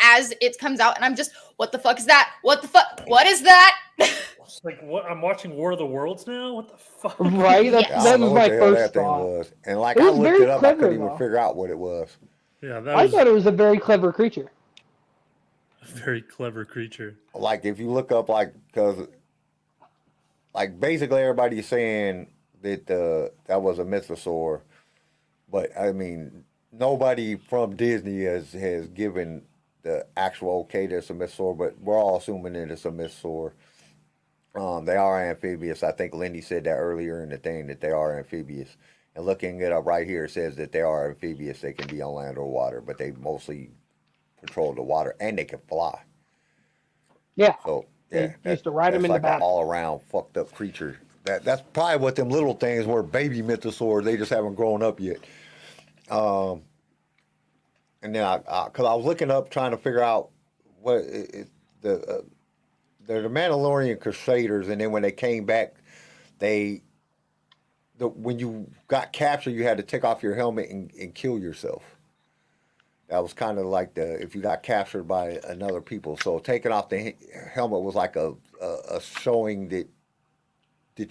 [SPEAKER 7] as it comes out, and I'm just, what the fuck is that? What the fuck? What is that?
[SPEAKER 6] It's like, what? I'm watching War of the Worlds now? What the fuck?
[SPEAKER 5] Right? That,
[SPEAKER 7] Yes.
[SPEAKER 1] I
[SPEAKER 5] that
[SPEAKER 1] don't know
[SPEAKER 5] was
[SPEAKER 1] what
[SPEAKER 5] my
[SPEAKER 1] the hell
[SPEAKER 5] first
[SPEAKER 1] that thing
[SPEAKER 5] thought.
[SPEAKER 1] was. And like
[SPEAKER 5] It
[SPEAKER 1] I
[SPEAKER 5] was
[SPEAKER 1] looked
[SPEAKER 5] very
[SPEAKER 1] it up, I
[SPEAKER 5] clever,
[SPEAKER 1] couldn't even
[SPEAKER 5] though.
[SPEAKER 1] figure out what it was.
[SPEAKER 6] Yeah, that
[SPEAKER 5] I
[SPEAKER 6] was
[SPEAKER 5] thought it was a very clever creature.
[SPEAKER 6] a very clever creature.
[SPEAKER 1] Like if you look up because basically everybody's saying that that was a mythosaur, but I mean nobody from Disney has given the actual okay that it's a mythosaur, but we're all assuming that it's a mythosaur. They are amphibious. I think Lindy said that earlier in the thing that they are amphibious. And looking it up right here, it says that they are amphibious. They can be on land or water, but they mostly patrol the water and they can fly.
[SPEAKER 5] Yeah.
[SPEAKER 1] So
[SPEAKER 5] They
[SPEAKER 1] yeah,
[SPEAKER 5] used to ride 'em
[SPEAKER 1] that's
[SPEAKER 5] into
[SPEAKER 1] like an
[SPEAKER 5] battle.
[SPEAKER 1] all-around fucked up creature. That's probably what them little things were. Baby mythosaurs. They just haven't grown up yet. And then because I was looking up trying to figure out what they're the Mandalorian Crusaders, and then when they came back, when you got captured, you had to take off your helmet and kill yourself. That was kind of like if you got captured by another people. So taking off the helmet was like a showing that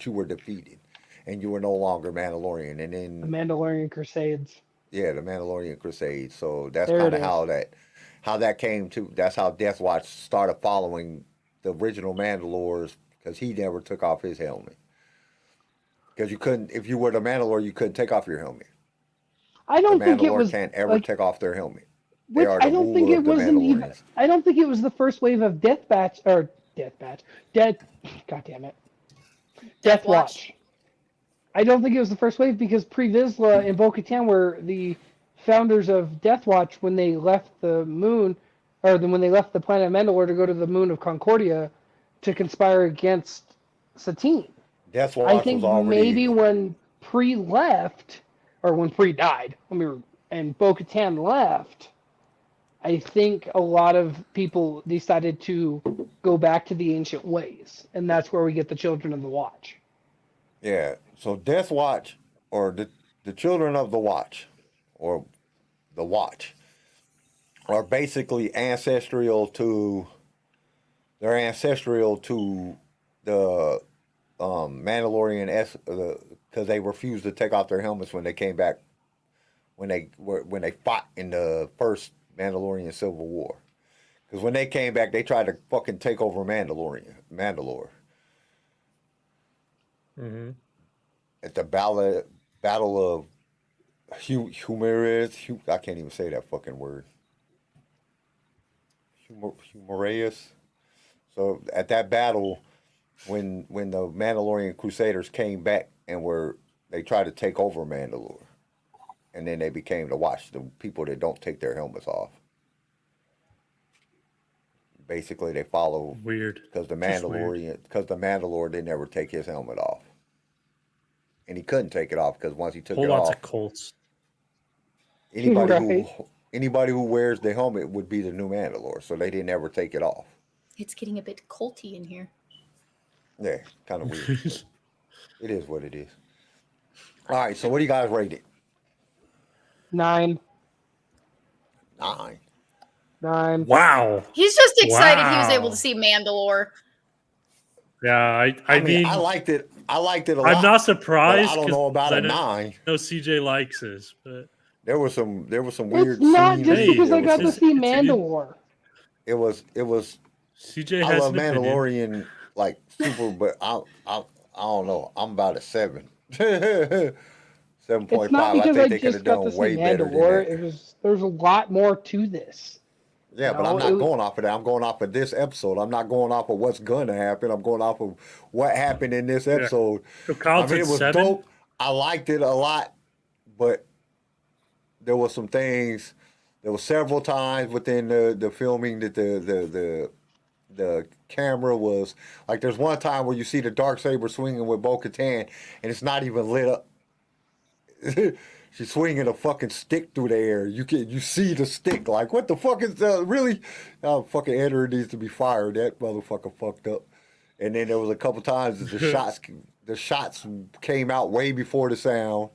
[SPEAKER 1] you were defeated and you were no longer Mandalorian. And
[SPEAKER 5] The
[SPEAKER 1] then
[SPEAKER 5] Mandalorian Crusades.
[SPEAKER 1] Yeah, the Mandalorian Crusade. So that's
[SPEAKER 5] There it
[SPEAKER 1] kind of
[SPEAKER 5] is.
[SPEAKER 1] how that came to. That's how Death Watch started following the original Mandalores because he never took off his helmet. Because you couldn't, if you were the Mandalore, you couldn't take off your helmet.
[SPEAKER 5] I
[SPEAKER 1] The
[SPEAKER 5] don't think it
[SPEAKER 1] Mandalore
[SPEAKER 5] was
[SPEAKER 1] can't ever
[SPEAKER 5] like
[SPEAKER 1] take off their helmet. They
[SPEAKER 5] which
[SPEAKER 1] are
[SPEAKER 5] I
[SPEAKER 1] the
[SPEAKER 5] don't think
[SPEAKER 1] ruler
[SPEAKER 5] it
[SPEAKER 1] of the
[SPEAKER 5] wasn't even.
[SPEAKER 1] Mandalorians.
[SPEAKER 5] I don't think it was the first wave of Death Batch or Death Batch. Dead. God damn it. Death Watch. I don't think it was the first wave because Pre Vizsla and Bo-Katan were the founders of Death Watch when they left the moon, or when they left the planet Mandalore to go to the moon of Concordia to conspire against Satine.
[SPEAKER 1] Death
[SPEAKER 5] I
[SPEAKER 1] Watch was
[SPEAKER 5] think
[SPEAKER 1] already.
[SPEAKER 5] maybe when Pre left, or when Pre died, and Bo-Katan left, I think a lot of people decided to go back to the ancient ways, and that's where we get the Children of the Watch.
[SPEAKER 1] Yeah. So Death Watch, or the Children of the Watch, or the Watch, are basically ancestral to. They're ancestral to the Mandalorian because they refused to take off their helmets when they came back when they fought in the first Mandalorian Civil War. Because when they came back, they tried to fucking take over Mandalore
[SPEAKER 6] Mm-hmm.
[SPEAKER 1] at the battle of Humareus. I can't even say that fucking word. Humareus. So at that battle, when the Mandalorian Crusaders came back and they tried to take over Mandalore, and then they became the Watch, the people that don't take their helmets off. Basically, they follow
[SPEAKER 6] Weird.
[SPEAKER 1] because the
[SPEAKER 6] Just weird.
[SPEAKER 1] Mandalore didn't ever take his helmet off, and he couldn't take it off because once he took
[SPEAKER 6] Whole
[SPEAKER 1] it
[SPEAKER 6] lots
[SPEAKER 1] off,
[SPEAKER 6] of Colts.
[SPEAKER 1] anybody
[SPEAKER 5] Right.
[SPEAKER 1] who wears the helmet would be the new Mandalore, so they didn't ever take it off.
[SPEAKER 7] It's getting a bit culty in here.
[SPEAKER 1] Yeah, kind of weird. But it is what it is. All right, so what do you guys rate it?
[SPEAKER 5] 9.
[SPEAKER 1] 9.
[SPEAKER 6] Wow.
[SPEAKER 7] He's just excited he was
[SPEAKER 6] Wow.
[SPEAKER 7] able to see Mandalore.
[SPEAKER 6] Yeah, I mean,
[SPEAKER 1] I liked it. I liked it a lot.
[SPEAKER 6] I'm not
[SPEAKER 1] but
[SPEAKER 6] surprised.
[SPEAKER 1] I don't know about a 9.
[SPEAKER 6] No, CJ likes this, but
[SPEAKER 1] There was some
[SPEAKER 5] It's
[SPEAKER 1] weird
[SPEAKER 5] not
[SPEAKER 1] scenes.
[SPEAKER 5] just
[SPEAKER 6] Hey,
[SPEAKER 5] because
[SPEAKER 1] There
[SPEAKER 5] I
[SPEAKER 1] was
[SPEAKER 5] got
[SPEAKER 1] some-
[SPEAKER 5] to see
[SPEAKER 6] it's a good-
[SPEAKER 5] Mandalore.
[SPEAKER 1] it was
[SPEAKER 6] CJ
[SPEAKER 1] I
[SPEAKER 6] has
[SPEAKER 1] love
[SPEAKER 6] an opinion.
[SPEAKER 1] Mandalorian like super, but I don't know. I'm about a 7. 7.5.
[SPEAKER 5] It's not
[SPEAKER 1] I
[SPEAKER 5] because
[SPEAKER 1] think
[SPEAKER 5] I
[SPEAKER 1] they could
[SPEAKER 5] just
[SPEAKER 1] have
[SPEAKER 5] got to
[SPEAKER 1] done
[SPEAKER 5] see
[SPEAKER 1] way better than
[SPEAKER 5] Mandalore.
[SPEAKER 1] that.
[SPEAKER 5] There's a lot more to this.
[SPEAKER 1] Yeah, but
[SPEAKER 5] No,
[SPEAKER 1] I'm
[SPEAKER 5] it
[SPEAKER 1] not
[SPEAKER 5] was-
[SPEAKER 1] going off of that. I'm going off of this episode. I'm not going off of what's gonna happen. I'm going off of what happened in this episode.
[SPEAKER 6] So Kyle said
[SPEAKER 1] it was
[SPEAKER 6] 7.
[SPEAKER 1] dope. I liked it a lot, but there was some things. There were several times within the filming that the camera was like. There's one time where you see the darksaber swinging with Bo-Katan, and it's not even lit up. She's swinging a fucking stick through the air. You see the stick. Like, what the fuck is that? Really? Oh, fucking editor needs to be fired. That motherfucker fucked up. And then there was a couple times that the shots came out way before the sound.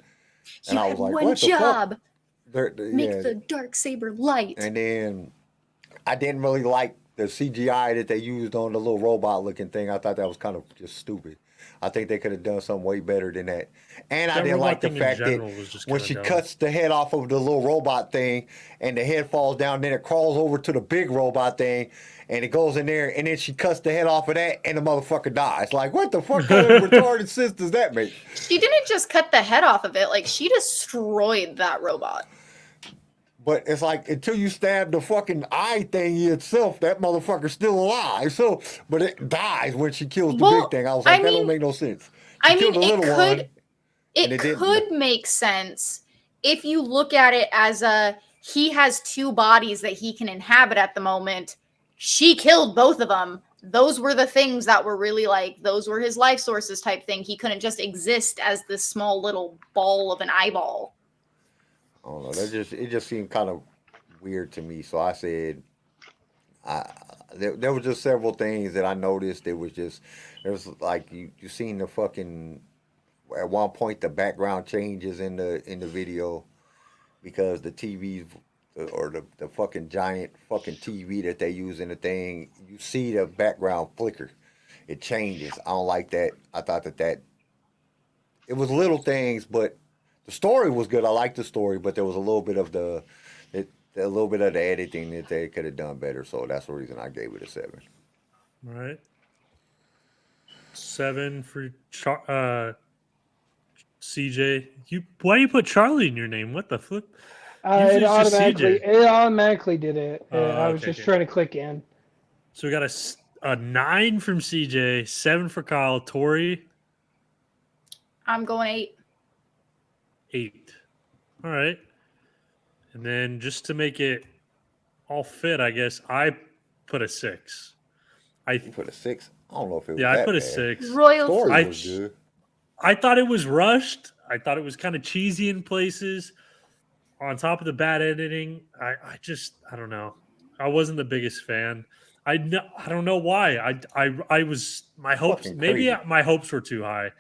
[SPEAKER 1] And
[SPEAKER 7] You
[SPEAKER 1] I
[SPEAKER 7] had
[SPEAKER 1] was like,
[SPEAKER 7] one
[SPEAKER 1] what the fuck?
[SPEAKER 7] job. Make
[SPEAKER 1] Yeah.
[SPEAKER 7] the dark saber light.
[SPEAKER 1] And then I didn't really like the CGI that they used on the little robot looking thing. I thought that was kind of just stupid. I think they could have done something way better than that. And I
[SPEAKER 6] That
[SPEAKER 1] didn't
[SPEAKER 6] robot
[SPEAKER 1] like the
[SPEAKER 6] thing in
[SPEAKER 1] fact that
[SPEAKER 6] general was just
[SPEAKER 1] when
[SPEAKER 6] kinda
[SPEAKER 1] she
[SPEAKER 6] dumb.
[SPEAKER 1] cuts the head off of the little robot thing and the head falls down, then it crawls over to the big robot thing and it goes in there and then she cuts the head off of that and the motherfucker dies. Like, what the fuck kind of retarded sense does that make?
[SPEAKER 7] She didn't just cut the head off of it, like she destroyed that robot.
[SPEAKER 1] But it's like until you stab the fucking eye thing itself, that motherfucker's still alive. So, but it dies when she kills the
[SPEAKER 7] Well,
[SPEAKER 1] big thing. I was like,
[SPEAKER 7] I
[SPEAKER 1] that
[SPEAKER 7] mean-
[SPEAKER 1] don't make no sense.
[SPEAKER 7] I
[SPEAKER 1] killed
[SPEAKER 7] mean,
[SPEAKER 1] the
[SPEAKER 7] it
[SPEAKER 1] little
[SPEAKER 7] could
[SPEAKER 1] one, and it didn't.
[SPEAKER 7] could make sense if you look at it as he has 2 bodies that he can inhabit at the moment. She killed both of them. Those were the things that were really like, those were his life sources type thing. He couldn't just exist as this small little ball of an eyeball.
[SPEAKER 1] I don't know. It just seemed kind of weird to me. So I said, there was just several things that I noticed. There's like you seen the fucking at one point the background changes in the video because the TVs or the fucking giant fucking TV that they use in the thing, you see the background flicker. It changes. I don't like that. I thought that it was little things, but The story was good. I liked the story, but there was a little bit of the editing that they could have done better. So that's the reason I gave it a 7.
[SPEAKER 6] All right. 7 for CJ. Why do you put Charlie in your name? What the flip? Usually
[SPEAKER 5] It
[SPEAKER 6] it's just CJ.
[SPEAKER 5] automatically did it. I was
[SPEAKER 6] Okay,
[SPEAKER 5] just
[SPEAKER 6] okay.
[SPEAKER 5] trying to click in.
[SPEAKER 6] So we got a 9 from CJ, 7 for Kyle, Tori,
[SPEAKER 7] I'm going 8.
[SPEAKER 6] 8. All right. And then just to make it all fit, I guess I put a 6.
[SPEAKER 1] You put a 6. I don't know if it was
[SPEAKER 6] Yeah, I
[SPEAKER 1] that
[SPEAKER 6] put a
[SPEAKER 1] bad.
[SPEAKER 6] 6.
[SPEAKER 7] Royal
[SPEAKER 1] Story
[SPEAKER 6] I-
[SPEAKER 1] was good.
[SPEAKER 6] I thought it was rushed. I thought it was kind of cheesy in places. On top of the bad editing, I don't know. I wasn't the biggest fan. I don't know why. I was my hopes.
[SPEAKER 1] Fucking
[SPEAKER 6] Maybe
[SPEAKER 1] crazy.
[SPEAKER 6] my hopes were too high.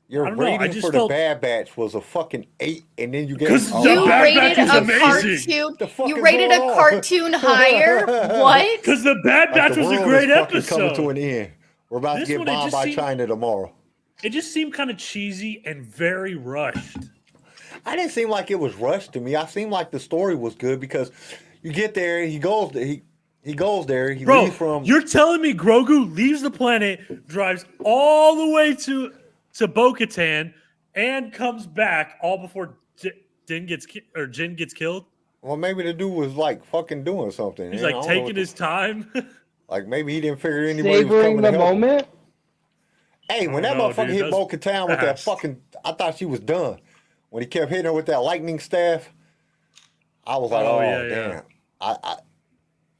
[SPEAKER 1] Your
[SPEAKER 6] I don't know, I
[SPEAKER 1] rating
[SPEAKER 6] just
[SPEAKER 1] for
[SPEAKER 6] felt-
[SPEAKER 1] the Bad Batch was a fucking 8, and then you gave
[SPEAKER 6] 'Cause
[SPEAKER 1] oh,
[SPEAKER 6] the
[SPEAKER 7] You
[SPEAKER 6] Bad
[SPEAKER 7] rated
[SPEAKER 6] Batch is
[SPEAKER 7] a
[SPEAKER 6] amazing.
[SPEAKER 7] cartoon.
[SPEAKER 1] The fuck
[SPEAKER 7] You
[SPEAKER 1] is
[SPEAKER 7] rated a
[SPEAKER 1] going on?
[SPEAKER 7] cartoon higher. What?
[SPEAKER 6] Because the Bad
[SPEAKER 1] like
[SPEAKER 6] Batch
[SPEAKER 1] the
[SPEAKER 6] was a
[SPEAKER 1] world
[SPEAKER 6] great
[SPEAKER 1] is fucking coming
[SPEAKER 6] episode.
[SPEAKER 1] to an end. We're about
[SPEAKER 6] This
[SPEAKER 1] to get
[SPEAKER 6] one, it
[SPEAKER 1] bombed
[SPEAKER 6] just
[SPEAKER 1] by
[SPEAKER 6] seemed-
[SPEAKER 1] China tomorrow.
[SPEAKER 6] It just seemed kind of cheesy and very rushed.
[SPEAKER 1] I didn't seem like it was rushed to me. I seemed like the story was good because you get there, he goes there, he
[SPEAKER 6] Bro,
[SPEAKER 1] leaves from
[SPEAKER 6] you're telling me Grogu leaves the planet, drives all the way to Bo-Katan, and comes back all before Jin gets killed?
[SPEAKER 1] well, maybe the dude was like fucking doing something.
[SPEAKER 6] He's
[SPEAKER 1] man. I
[SPEAKER 6] like
[SPEAKER 1] don't know
[SPEAKER 6] taking
[SPEAKER 1] what
[SPEAKER 6] his time.
[SPEAKER 1] like maybe he didn't figure anybody was
[SPEAKER 5] Savoring
[SPEAKER 1] coming
[SPEAKER 5] the
[SPEAKER 1] to help him.
[SPEAKER 5] moment.
[SPEAKER 1] Hey, when that
[SPEAKER 6] don't know,
[SPEAKER 1] motherfucker
[SPEAKER 6] dude.
[SPEAKER 1] hit
[SPEAKER 6] That was
[SPEAKER 1] Bo-Katan with that
[SPEAKER 6] fast.
[SPEAKER 1] fucking, I thought she was done. When he kept hitting her with that lightning staff, I was like,
[SPEAKER 6] Oh,
[SPEAKER 1] oh,
[SPEAKER 6] yeah,
[SPEAKER 1] damn.
[SPEAKER 6] yeah.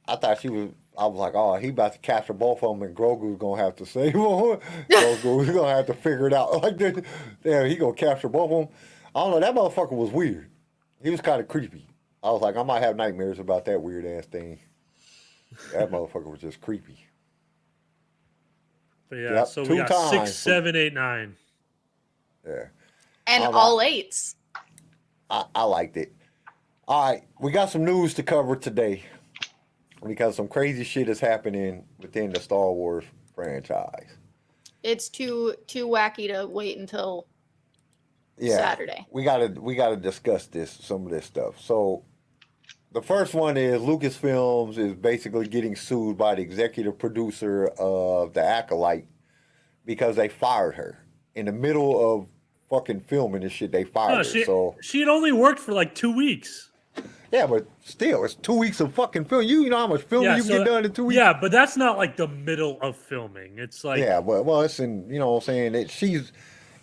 [SPEAKER 1] I thought she was. I was like, oh, he about to capture both of them, and Grogu's gonna have to save them. Grogu's gonna have to figure it out. Like, damn, he gonna capture both of them. I don't know. That motherfucker was weird. He was kind of creepy. I was like, I might have nightmares about that weird ass thing. That motherfucker was just creepy.
[SPEAKER 6] But yeah,
[SPEAKER 1] Yep,
[SPEAKER 6] so
[SPEAKER 1] 2
[SPEAKER 6] we got
[SPEAKER 1] times.
[SPEAKER 6] 6, 7, 8, 9.
[SPEAKER 1] Yeah.
[SPEAKER 7] And
[SPEAKER 1] All
[SPEAKER 7] all 8s.
[SPEAKER 1] I liked it. All right, we got some news to cover today because some crazy shit is happening within the Star Wars franchise.
[SPEAKER 7] It's too wacky to wait until
[SPEAKER 1] Yeah,
[SPEAKER 7] Saturday.
[SPEAKER 1] we gotta discuss some of this stuff. So, the first one is Lucasfilms is basically getting sued by the executive producer of The Acolyte because they fired her in the middle of fucking filming this shit. They fired her. So
[SPEAKER 6] She had only worked for like 2 weeks.
[SPEAKER 1] yeah, but still, it's 2 weeks of fucking film. You know how much filming you can get done in 2 weeks.
[SPEAKER 6] Yeah, but that's not like the middle of filming. It's like
[SPEAKER 1] Yeah, well, it's in, you know what I'm saying, that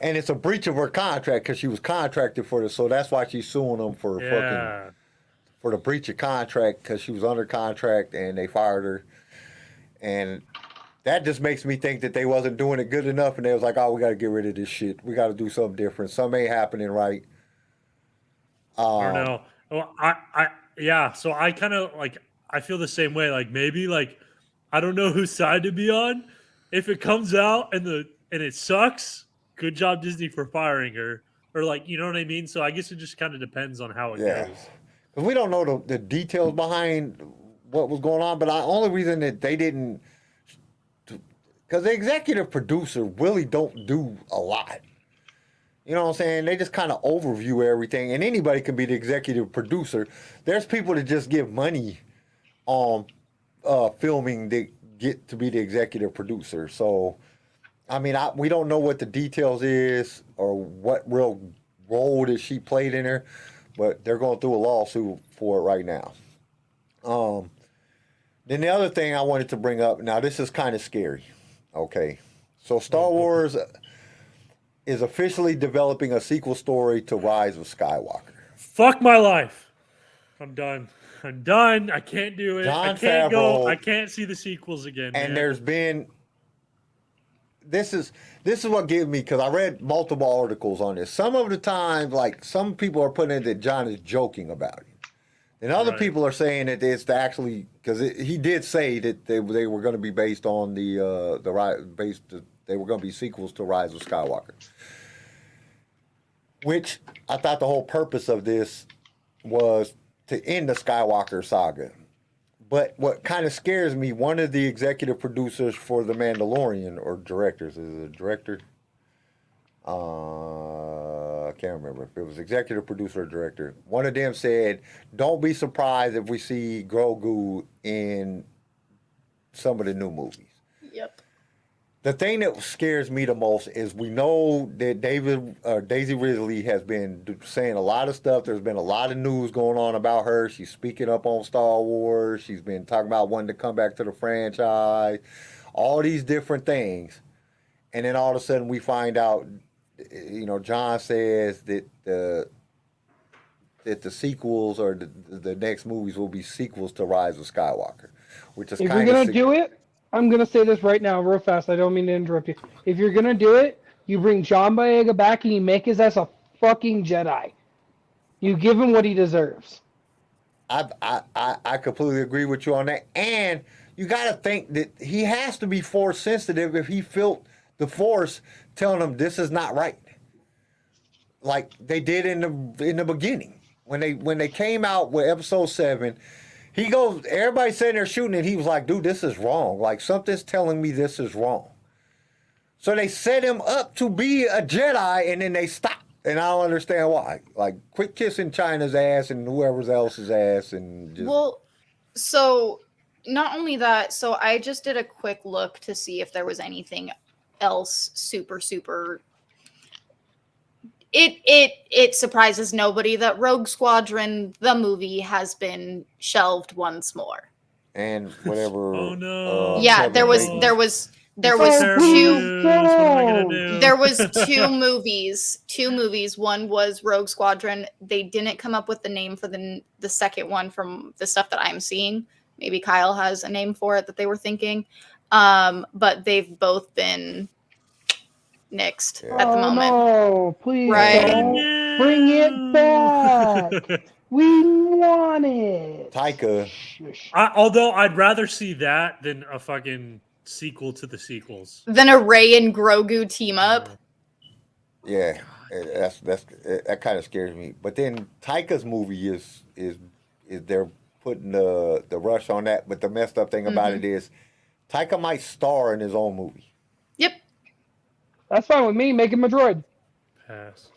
[SPEAKER 1] and it's a breach of her contract because she was contracted for this, so that's why she's suing them for
[SPEAKER 6] yeah.
[SPEAKER 1] for the breach of contract because she was under contract and they fired her. And that just makes me think that they wasn't doing it good enough and they was like, oh, we got to get rid of this shit. We got to do something different. Something ain't happening right.
[SPEAKER 6] I don't know. Well, yeah. So I kind of like I feel the same way. Like maybe like I don't know whose side to be on. If it comes out and it sucks, good job Disney for firing her. Or like you know what I mean. So I guess it just kind of depends on how it
[SPEAKER 1] Yeah.
[SPEAKER 6] goes.
[SPEAKER 1] Because we don't know the details behind what was going on, but the only reason that they didn't, because the executive producer really don't do a lot. You know what I'm saying? They just kind of overview everything, and anybody can be the executive producer. There's people that just give money on filming that get to be the executive producer. So, I mean, we don't know what the details is or what real role that she played in her, but they're going through a lawsuit for it right now. Then the other thing I wanted to bring up, now this is kind of scary. Okay, so Star Wars is officially developing a sequel story to Rise of Skywalker.
[SPEAKER 6] Fuck my life. I'm done. I can't do it.
[SPEAKER 1] Jon
[SPEAKER 6] I can't go.
[SPEAKER 1] Favreau-
[SPEAKER 6] I can't see the sequels again.
[SPEAKER 1] And
[SPEAKER 6] man.
[SPEAKER 1] there's been this is what gave me, because I read multiple articles on this. Some of the times, like some people are putting it that John is joking about it, and other
[SPEAKER 6] Right.
[SPEAKER 1] people are saying that it's actually because he did say that they were going to be based on they were going to be sequels to Rise of Skywalker. Which I thought the whole purpose of this was to end the Skywalker saga. But what kind of scares me, one of the executive producers for The Mandalorian, or directors, is it a director? can't remember if it was executive producer or director. One of them said, "Don't be surprised if we see Grogu in some of the new movies."
[SPEAKER 7] Yep.
[SPEAKER 1] The thing that scares me the most is we know that Daisy Ridley has been saying a lot of stuff. There's been a lot of news going on about her. She's speaking up on Star Wars. She's been talking about wanting to come back to the franchise. All these different things. And then all of a sudden we find out, John says that the sequels or the next movies will be sequels to Rise of Skywalker, which is
[SPEAKER 5] If
[SPEAKER 1] kind
[SPEAKER 5] you're
[SPEAKER 1] of...
[SPEAKER 5] gonna do it, I'm gonna say this right now, real fast. I don't mean to interrupt you. If you're gonna do it, you bring John Boyega back and you make his ass a fucking Jedi. You give him what he deserves.
[SPEAKER 1] I completely agree with you on that. And you got to think that he has to be Force sensitive if he felt the Force telling him this is not right, like they did in the beginning when they came out with Episode 7. He goes, everybody's sitting there shooting, and he was like, "Dude, this is wrong. Like something's telling me this is wrong." So they set him up to be a Jedi, and then they stopped. And I don't understand why. Like, quit kissing China's ass and whoever else's ass, and just...
[SPEAKER 7] Well, so not only that, so I just did a quick look to see if there was anything else super. It surprises nobody that Rogue Squadron, the movie, has been shelved once more.
[SPEAKER 1] And whatever.
[SPEAKER 6] Oh no!
[SPEAKER 7] Yeah,
[SPEAKER 1] Kevin
[SPEAKER 7] there was
[SPEAKER 1] Bacon.
[SPEAKER 7] two movies. Two movies. One was Rogue Squadron. They didn't come up with the name for the second one from the stuff that I'm seeing. Maybe Kyle has a name for it that they were thinking. But they've both been nixed at the moment.
[SPEAKER 5] No, please
[SPEAKER 7] Right.
[SPEAKER 5] don't bring it back. We want it.
[SPEAKER 1] Taika.
[SPEAKER 6] Although I'd rather see that than a fucking sequel to the sequels.
[SPEAKER 7] Then a Rey and Grogu team up.
[SPEAKER 1] Yeah, that kind of scares me. But then Taika's movie is they're putting the rush on that. But the messed up thing about it is Taika might star in his own movie.
[SPEAKER 7] Yep.
[SPEAKER 5] That's fine with me. Make him a droid.
[SPEAKER 6] Pass.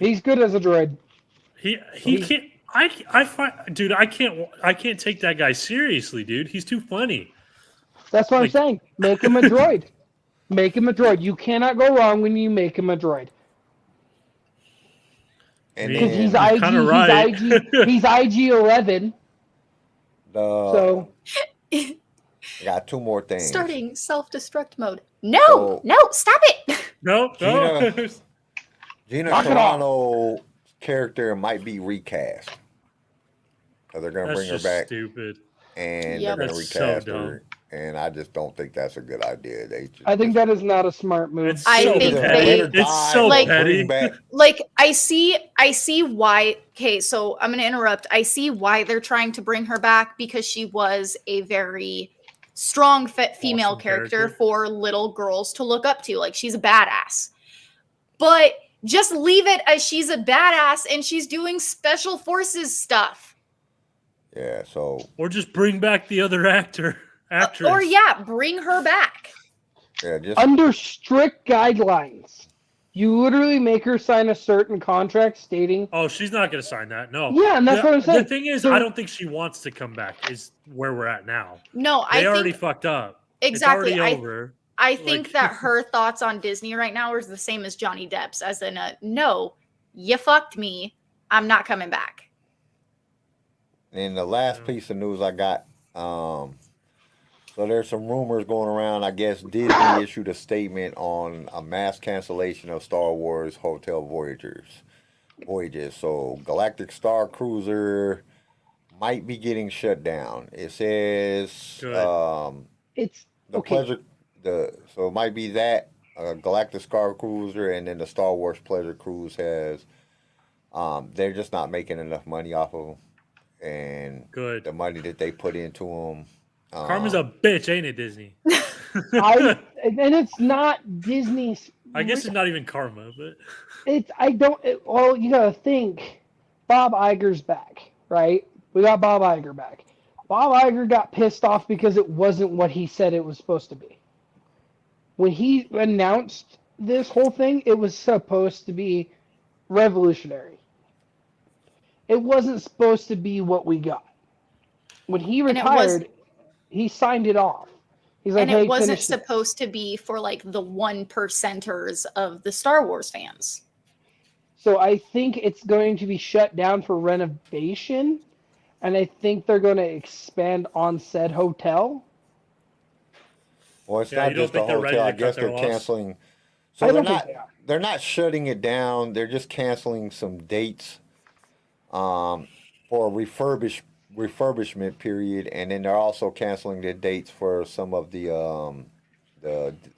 [SPEAKER 5] He's good as a droid.
[SPEAKER 6] He can't. I find, dude. I can't take that guy seriously, dude. He's too funny.
[SPEAKER 5] That's what I'm saying. Make him a droid. Make him a droid. You cannot go wrong when you make him a droid.
[SPEAKER 1] And
[SPEAKER 5] Because
[SPEAKER 1] then
[SPEAKER 5] he's IG.
[SPEAKER 6] kinda right.
[SPEAKER 5] He's IG-11. So
[SPEAKER 1] I got two more things.
[SPEAKER 7] Starting self-destruct mode. No, stop it.
[SPEAKER 6] No.
[SPEAKER 1] Gina
[SPEAKER 5] Knock it off.
[SPEAKER 1] Carano's character might be recast. So they're gonna
[SPEAKER 6] That's
[SPEAKER 1] bring her
[SPEAKER 6] just
[SPEAKER 1] back,
[SPEAKER 6] stupid.
[SPEAKER 1] and
[SPEAKER 7] Yep.
[SPEAKER 1] they're gonna
[SPEAKER 6] That's so
[SPEAKER 1] recast
[SPEAKER 6] dumb.
[SPEAKER 1] her. And I just don't think that's a good idea.
[SPEAKER 5] I think that is not a smart move.
[SPEAKER 6] It's
[SPEAKER 7] I
[SPEAKER 6] so
[SPEAKER 7] think
[SPEAKER 6] petty.
[SPEAKER 7] they-
[SPEAKER 6] It's so
[SPEAKER 7] Like-
[SPEAKER 6] petty.
[SPEAKER 1] Back.
[SPEAKER 7] Like I see why. Okay, so I'm gonna interrupt. I see why they're trying to bring her back because she was a very strong female
[SPEAKER 6] Awesome
[SPEAKER 7] character
[SPEAKER 6] character.
[SPEAKER 7] for little girls to look up to. Like she's a badass. But just leave it as she's a badass and she's doing special forces stuff.
[SPEAKER 1] Yeah, so
[SPEAKER 6] Or just bring back the other actress.
[SPEAKER 7] Or bring her back.
[SPEAKER 1] yeah, just
[SPEAKER 5] Under strict guidelines, you literally make her sign a certain contract stating,
[SPEAKER 6] Oh, she's not going to sign that. No.
[SPEAKER 5] Yeah, and that's what I'm saying.
[SPEAKER 6] The thing is,
[SPEAKER 5] So-
[SPEAKER 6] I don't think she wants to come back. Is where we're at now.
[SPEAKER 7] No,
[SPEAKER 6] They
[SPEAKER 7] I
[SPEAKER 6] already
[SPEAKER 7] think
[SPEAKER 6] fucked up.
[SPEAKER 7] exactly.
[SPEAKER 6] It's already over.
[SPEAKER 7] I think
[SPEAKER 6] Like-
[SPEAKER 7] that her thoughts on Disney right now is the same as Johnny Depp's, as in no, you fucked me. I'm not coming back.
[SPEAKER 1] and the last piece of news I got. So there's some rumors going around. I guess Disney issued a statement on a mass cancellation of Star Wars Hotel voyages. So Galactic Star Cruiser might be getting shut down. It says
[SPEAKER 6] Good.
[SPEAKER 5] it's
[SPEAKER 1] the
[SPEAKER 5] okay.
[SPEAKER 1] pleasure. So it might be that Galactic Star Cruiser, and then the Star Wars Pleasure Cruise has. They're just not making enough money off of them, and
[SPEAKER 6] Good.
[SPEAKER 1] the money that they put into them.
[SPEAKER 6] Karma's a bitch, ain't it, Disney?
[SPEAKER 5] and it's not Disney's.
[SPEAKER 6] I guess it's not even karma, but
[SPEAKER 5] Well, you gotta think. Bob Iger's back, right? We got Bob Iger back. Bob Iger got pissed off because it wasn't what he said it was supposed to be. When he announced this whole thing, it was supposed to be revolutionary. It wasn't supposed to be what we got. When he
[SPEAKER 7] And it was-
[SPEAKER 5] retired, he signed it off. He's like,
[SPEAKER 7] And
[SPEAKER 5] hey,
[SPEAKER 7] it wasn't
[SPEAKER 5] finish this.
[SPEAKER 7] supposed to be for like the 1%ers of the Star Wars fans.
[SPEAKER 5] So I think it's going to be shut down for renovation, and I think they're going to expand on said hotel.
[SPEAKER 1] Well, it's
[SPEAKER 6] Yeah,
[SPEAKER 1] not
[SPEAKER 6] you don't
[SPEAKER 1] just a
[SPEAKER 6] think they're ready
[SPEAKER 1] hotel. I
[SPEAKER 6] to cut
[SPEAKER 1] guess
[SPEAKER 6] their
[SPEAKER 1] they're
[SPEAKER 6] loss?
[SPEAKER 1] canceling. So
[SPEAKER 5] I
[SPEAKER 1] they're
[SPEAKER 5] don't think
[SPEAKER 1] not.
[SPEAKER 5] they are.
[SPEAKER 1] They're not shutting it down. They're just canceling some dates, for a refurbishment period, and then they're also canceling the dates for some of the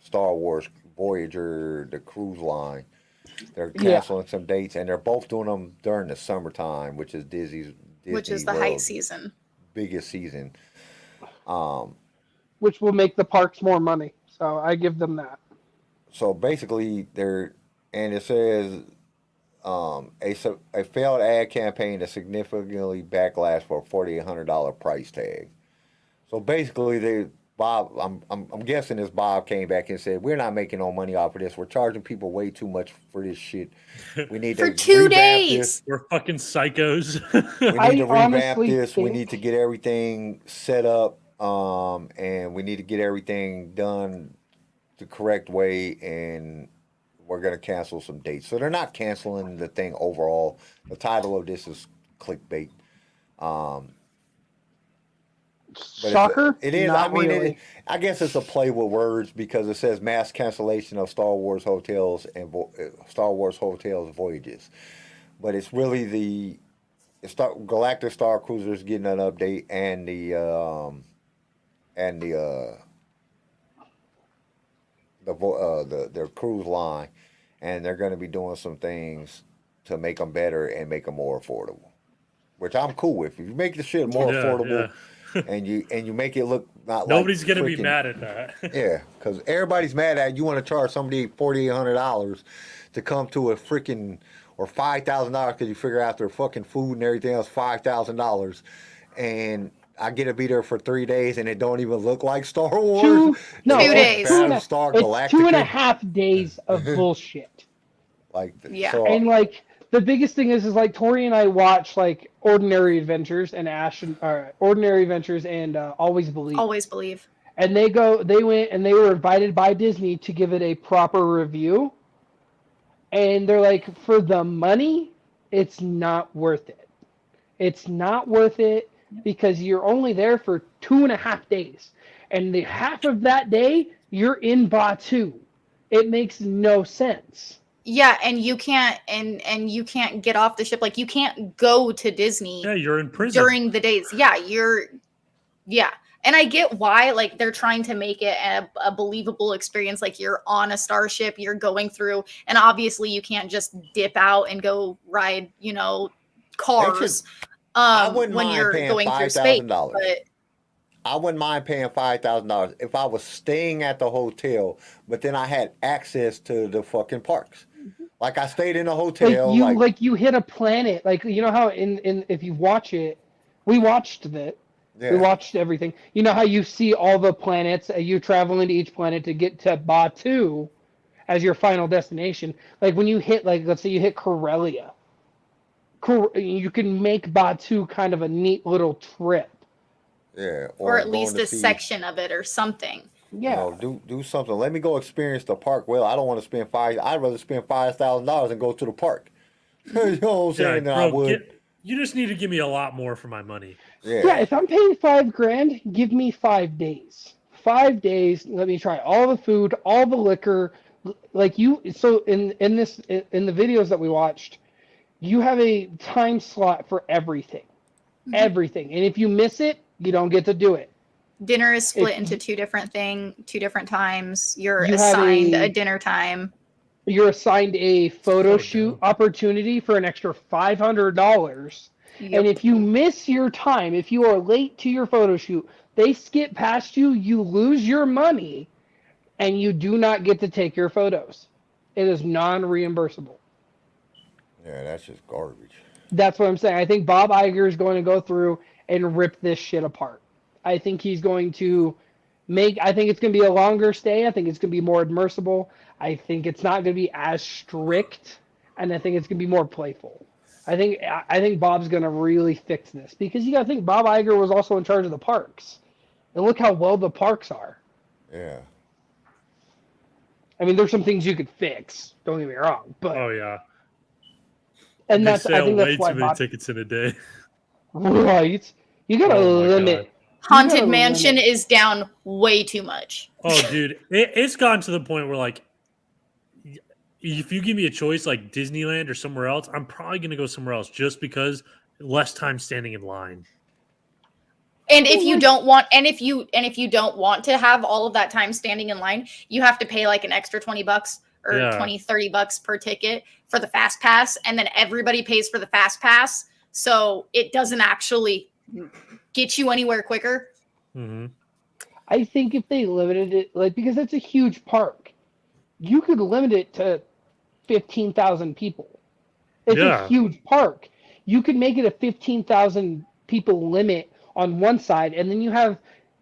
[SPEAKER 1] Star Wars Voyager, the cruise line. They're
[SPEAKER 5] Yeah.
[SPEAKER 1] canceling some dates, and they're both doing them during the summertime, which is Disney
[SPEAKER 7] Which is the height
[SPEAKER 1] World's
[SPEAKER 7] season.
[SPEAKER 1] biggest season.
[SPEAKER 5] Which will make the parks more money. So I give them that.
[SPEAKER 1] So basically, it says a failed ad campaign that significantly backlash for a $4,800 price tag. So basically, Bob, I'm guessing this Bob came back and said, we're not making no money off of this. We're charging people way too much for this shit. We need
[SPEAKER 7] For
[SPEAKER 1] to
[SPEAKER 7] 2
[SPEAKER 1] revamp
[SPEAKER 7] days.
[SPEAKER 1] this.
[SPEAKER 6] We're fucking psychos.
[SPEAKER 1] We
[SPEAKER 5] I
[SPEAKER 1] need to revamp
[SPEAKER 5] honestly
[SPEAKER 1] this. We
[SPEAKER 5] think-
[SPEAKER 1] need to get everything set up, and we need to get everything done the correct way, and we're going to cancel some dates. So they're not canceling the thing overall. The title of this is clickbait. But
[SPEAKER 5] Shocker?
[SPEAKER 1] it is.
[SPEAKER 5] Not
[SPEAKER 1] I mean,
[SPEAKER 5] really.
[SPEAKER 1] I guess it's a play with words because it says mass cancellation of Star Wars hotels and Star Wars hotels voyages, but it's really Galactic Star Cruisers getting an update and their cruise line, and they're going to be doing some things to make them better and make them more affordable, which I'm cool with. If you make the shit more
[SPEAKER 6] Yeah,
[SPEAKER 1] affordable.
[SPEAKER 6] yeah.
[SPEAKER 1] And you make it look not
[SPEAKER 6] Nobody's
[SPEAKER 1] like
[SPEAKER 6] gonna be
[SPEAKER 1] freaking-
[SPEAKER 6] mad at that.
[SPEAKER 1] Yeah, because everybody's mad at you. Want to charge somebody $4,800 to come to a freaking or $5,000 because you figure out their fucking food and everything else $5,000, and I get to be there for 3 days and it don't even look like Star Wars.
[SPEAKER 5] 2
[SPEAKER 7] days.
[SPEAKER 1] Battlestar
[SPEAKER 5] It's
[SPEAKER 1] Galactica.
[SPEAKER 5] 2.5 days of bullshit.
[SPEAKER 1] Like
[SPEAKER 7] Yeah.
[SPEAKER 1] so,
[SPEAKER 5] And like the biggest thing is like Tori and I watch like Ordinary Adventures and Ordinary Adventures and Always Believe.
[SPEAKER 7] Always believe.
[SPEAKER 5] And they went and they were invited by Disney to give it a proper review. And they're like, for the money, it's not worth it. It's not worth it because you're only there for 2.5 days. And the half of that day, you're in Batu. It makes no sense.
[SPEAKER 7] Yeah, and you can't and you can't get off the ship. Like you can't go to Disney
[SPEAKER 6] Yeah, you're in prison.
[SPEAKER 7] during the days. Yeah. And I get why, like they're trying to make it a believable experience. Like you're on a starship, you're going through, and obviously you can't just dip out and go ride, cars
[SPEAKER 1] wouldn't
[SPEAKER 7] when
[SPEAKER 1] mind
[SPEAKER 7] you're
[SPEAKER 1] paying
[SPEAKER 7] going through space.
[SPEAKER 1] $5,000.
[SPEAKER 7] But
[SPEAKER 1] I wouldn't mind paying $5,000 if I was staying at the hotel, but then I had access to the fucking parks. Like I stayed in a hotel.
[SPEAKER 5] You hit a planet. Like you know how in if you watch it, we watched it.
[SPEAKER 1] Yeah.
[SPEAKER 5] We watched everything. You know how you see all the planets, you travel into each planet to get to Batu as your final destination. Like when you hit, like let's say you hit Corellia, you can make Batu kind of a neat little trip.
[SPEAKER 1] Yeah,
[SPEAKER 7] or at
[SPEAKER 1] going
[SPEAKER 7] least
[SPEAKER 1] to
[SPEAKER 7] a
[SPEAKER 1] see,
[SPEAKER 7] section of it or something.
[SPEAKER 5] Yeah.
[SPEAKER 1] do something. Let me go experience the park. Well, I don't want to spend I'd rather spend $5,000 and go to the park. You know what I'm saying? Than I would.
[SPEAKER 6] You just need to give me a lot more for my money.
[SPEAKER 5] Yeah, if I'm paying $5,000, give me 5 days. 5 days. Let me try all the food, all the liquor. Like you, so in the videos that we watched, you have a time slot for everything, everything. And if you miss it, you don't get to do it.
[SPEAKER 7] Dinner is split into two different times. You're assigned a dinner time.
[SPEAKER 5] You're assigned a photo
[SPEAKER 6] So
[SPEAKER 5] shoot
[SPEAKER 6] dumb.
[SPEAKER 5] opportunity for an extra $500.
[SPEAKER 7] Yep.
[SPEAKER 5] And if you miss your time, if you are late to your photo shoot, they skip past you, you lose your money, and you do not get to take your photos. It is non-reimbursable.
[SPEAKER 1] Yeah, that's just garbage.
[SPEAKER 5] That's what I'm saying. I think Bob Iger is going to go through and rip this shit apart. I think he's going to I think it's going to be a longer stay. I think it's going to be more immersible. I think it's not going to be as strict and I think it's gonna be more playful. I think Bob's gonna really fix this because you gotta think Bob Iger was also in charge of the parks, and look how well the parks are.
[SPEAKER 1] Yeah.
[SPEAKER 5] I mean, there's some things you could fix. Don't get me wrong, but
[SPEAKER 6] Oh yeah.
[SPEAKER 5] and
[SPEAKER 6] They
[SPEAKER 5] that's I
[SPEAKER 6] sell
[SPEAKER 5] think
[SPEAKER 6] way
[SPEAKER 5] that's why
[SPEAKER 6] too many
[SPEAKER 5] Bob.
[SPEAKER 6] tickets in a day.
[SPEAKER 5] Right, you gotta
[SPEAKER 6] Oh my
[SPEAKER 5] limit.
[SPEAKER 6] God.
[SPEAKER 7] Haunted
[SPEAKER 5] gotta
[SPEAKER 7] Mansion
[SPEAKER 5] limit.
[SPEAKER 7] is down way too much.
[SPEAKER 6] Oh, dude, it's gotten to the point where like, if you give me a choice, like Disneyland or somewhere else, I'm probably gonna go somewhere else just because less time standing in line.
[SPEAKER 7] And if you don't want, if you don't want to have all of that time standing in line, you have to pay like an extra $20 or
[SPEAKER 6] Yeah.
[SPEAKER 7] 20, $30 per ticket for the fast pass, and then everybody pays for the fast pass, so it doesn't actually get you anywhere quicker.
[SPEAKER 6] Mm-hmm.
[SPEAKER 5] I think if they limited it, like because it's a huge park, you could limit it to 15,000 people. It's
[SPEAKER 6] Yeah.
[SPEAKER 5] a huge park. You could make it a 15,000 people limit on one side, and then you have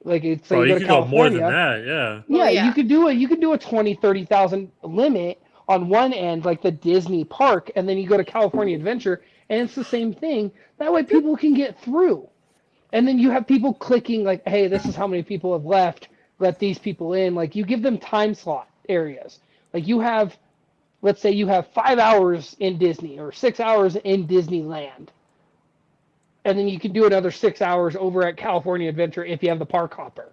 [SPEAKER 5] like it's
[SPEAKER 6] Bro,
[SPEAKER 5] you
[SPEAKER 6] you
[SPEAKER 5] go to
[SPEAKER 6] could go more than
[SPEAKER 5] California.
[SPEAKER 6] that. Yeah.
[SPEAKER 5] Yeah,
[SPEAKER 7] Oh, yeah.
[SPEAKER 5] you could do a 20, 30,000 limit on one end, like the Disney park, and then you go to California Adventure, and it's the same thing. That way people can get through. And then you have people clicking like, hey, this is how many people have left. Let these people in. Like you give them time slot areas. Like you have, let's say you have 5 hours in Disney or 6 hours in Disneyland. And then you can do another 6 hours over at California Adventure if you have the park hopper.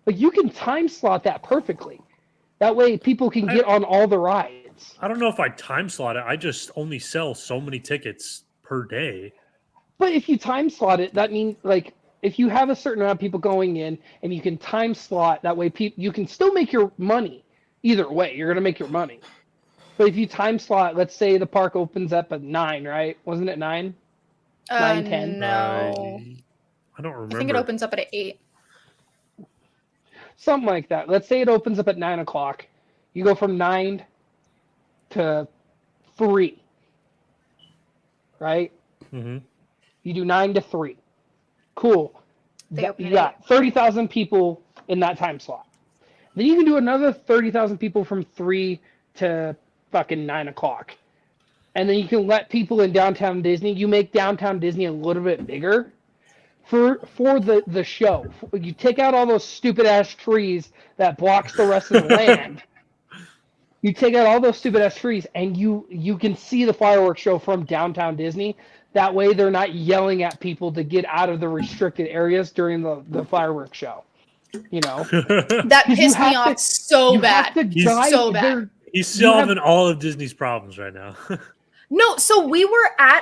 [SPEAKER 5] Like you can time slot that perfectly. That way people can get on all the rides.
[SPEAKER 6] I don't know if I time slot it. I just only sell so many tickets per day.
[SPEAKER 5] But if you time slot it, that means like if you have a certain amount of people going in and you can time slot that way, you can still make your money. Either way, you're gonna make your money. But if you time slot, let's say the park opens up at 9, right? Wasn't it 9? 9, 10?
[SPEAKER 7] No.
[SPEAKER 6] I don't remember.
[SPEAKER 7] I think it opens up at 8.
[SPEAKER 5] Something like that. Let's say it opens up at 9 o'clock. You go from 9 to 3, right?
[SPEAKER 6] Mm-hmm.
[SPEAKER 5] You do 9 to 3. Cool.
[SPEAKER 7] They open
[SPEAKER 5] You
[SPEAKER 7] at
[SPEAKER 5] got 30,000 people in that time slot. Then you can do another 30,000 people from 3 to fucking 9 o'clock. And then you can let people in downtown Disney. You make downtown Disney a little bit bigger for the show. You take out all those stupid ass trees that blocks the rest of the land. You take out all those stupid ass trees and you can see the fireworks show from downtown Disney. That way they're not yelling at people to get out of the restricted areas during the fireworks show. You know?
[SPEAKER 7] That
[SPEAKER 5] You
[SPEAKER 7] pissed me
[SPEAKER 5] have
[SPEAKER 7] off
[SPEAKER 5] to-
[SPEAKER 7] so
[SPEAKER 5] You
[SPEAKER 7] bad.
[SPEAKER 5] have to
[SPEAKER 6] He's
[SPEAKER 5] guide
[SPEAKER 7] so bad.
[SPEAKER 5] their-
[SPEAKER 6] He's
[SPEAKER 5] You have-
[SPEAKER 6] solving all of Disney's problems right now.
[SPEAKER 7] No, so we were at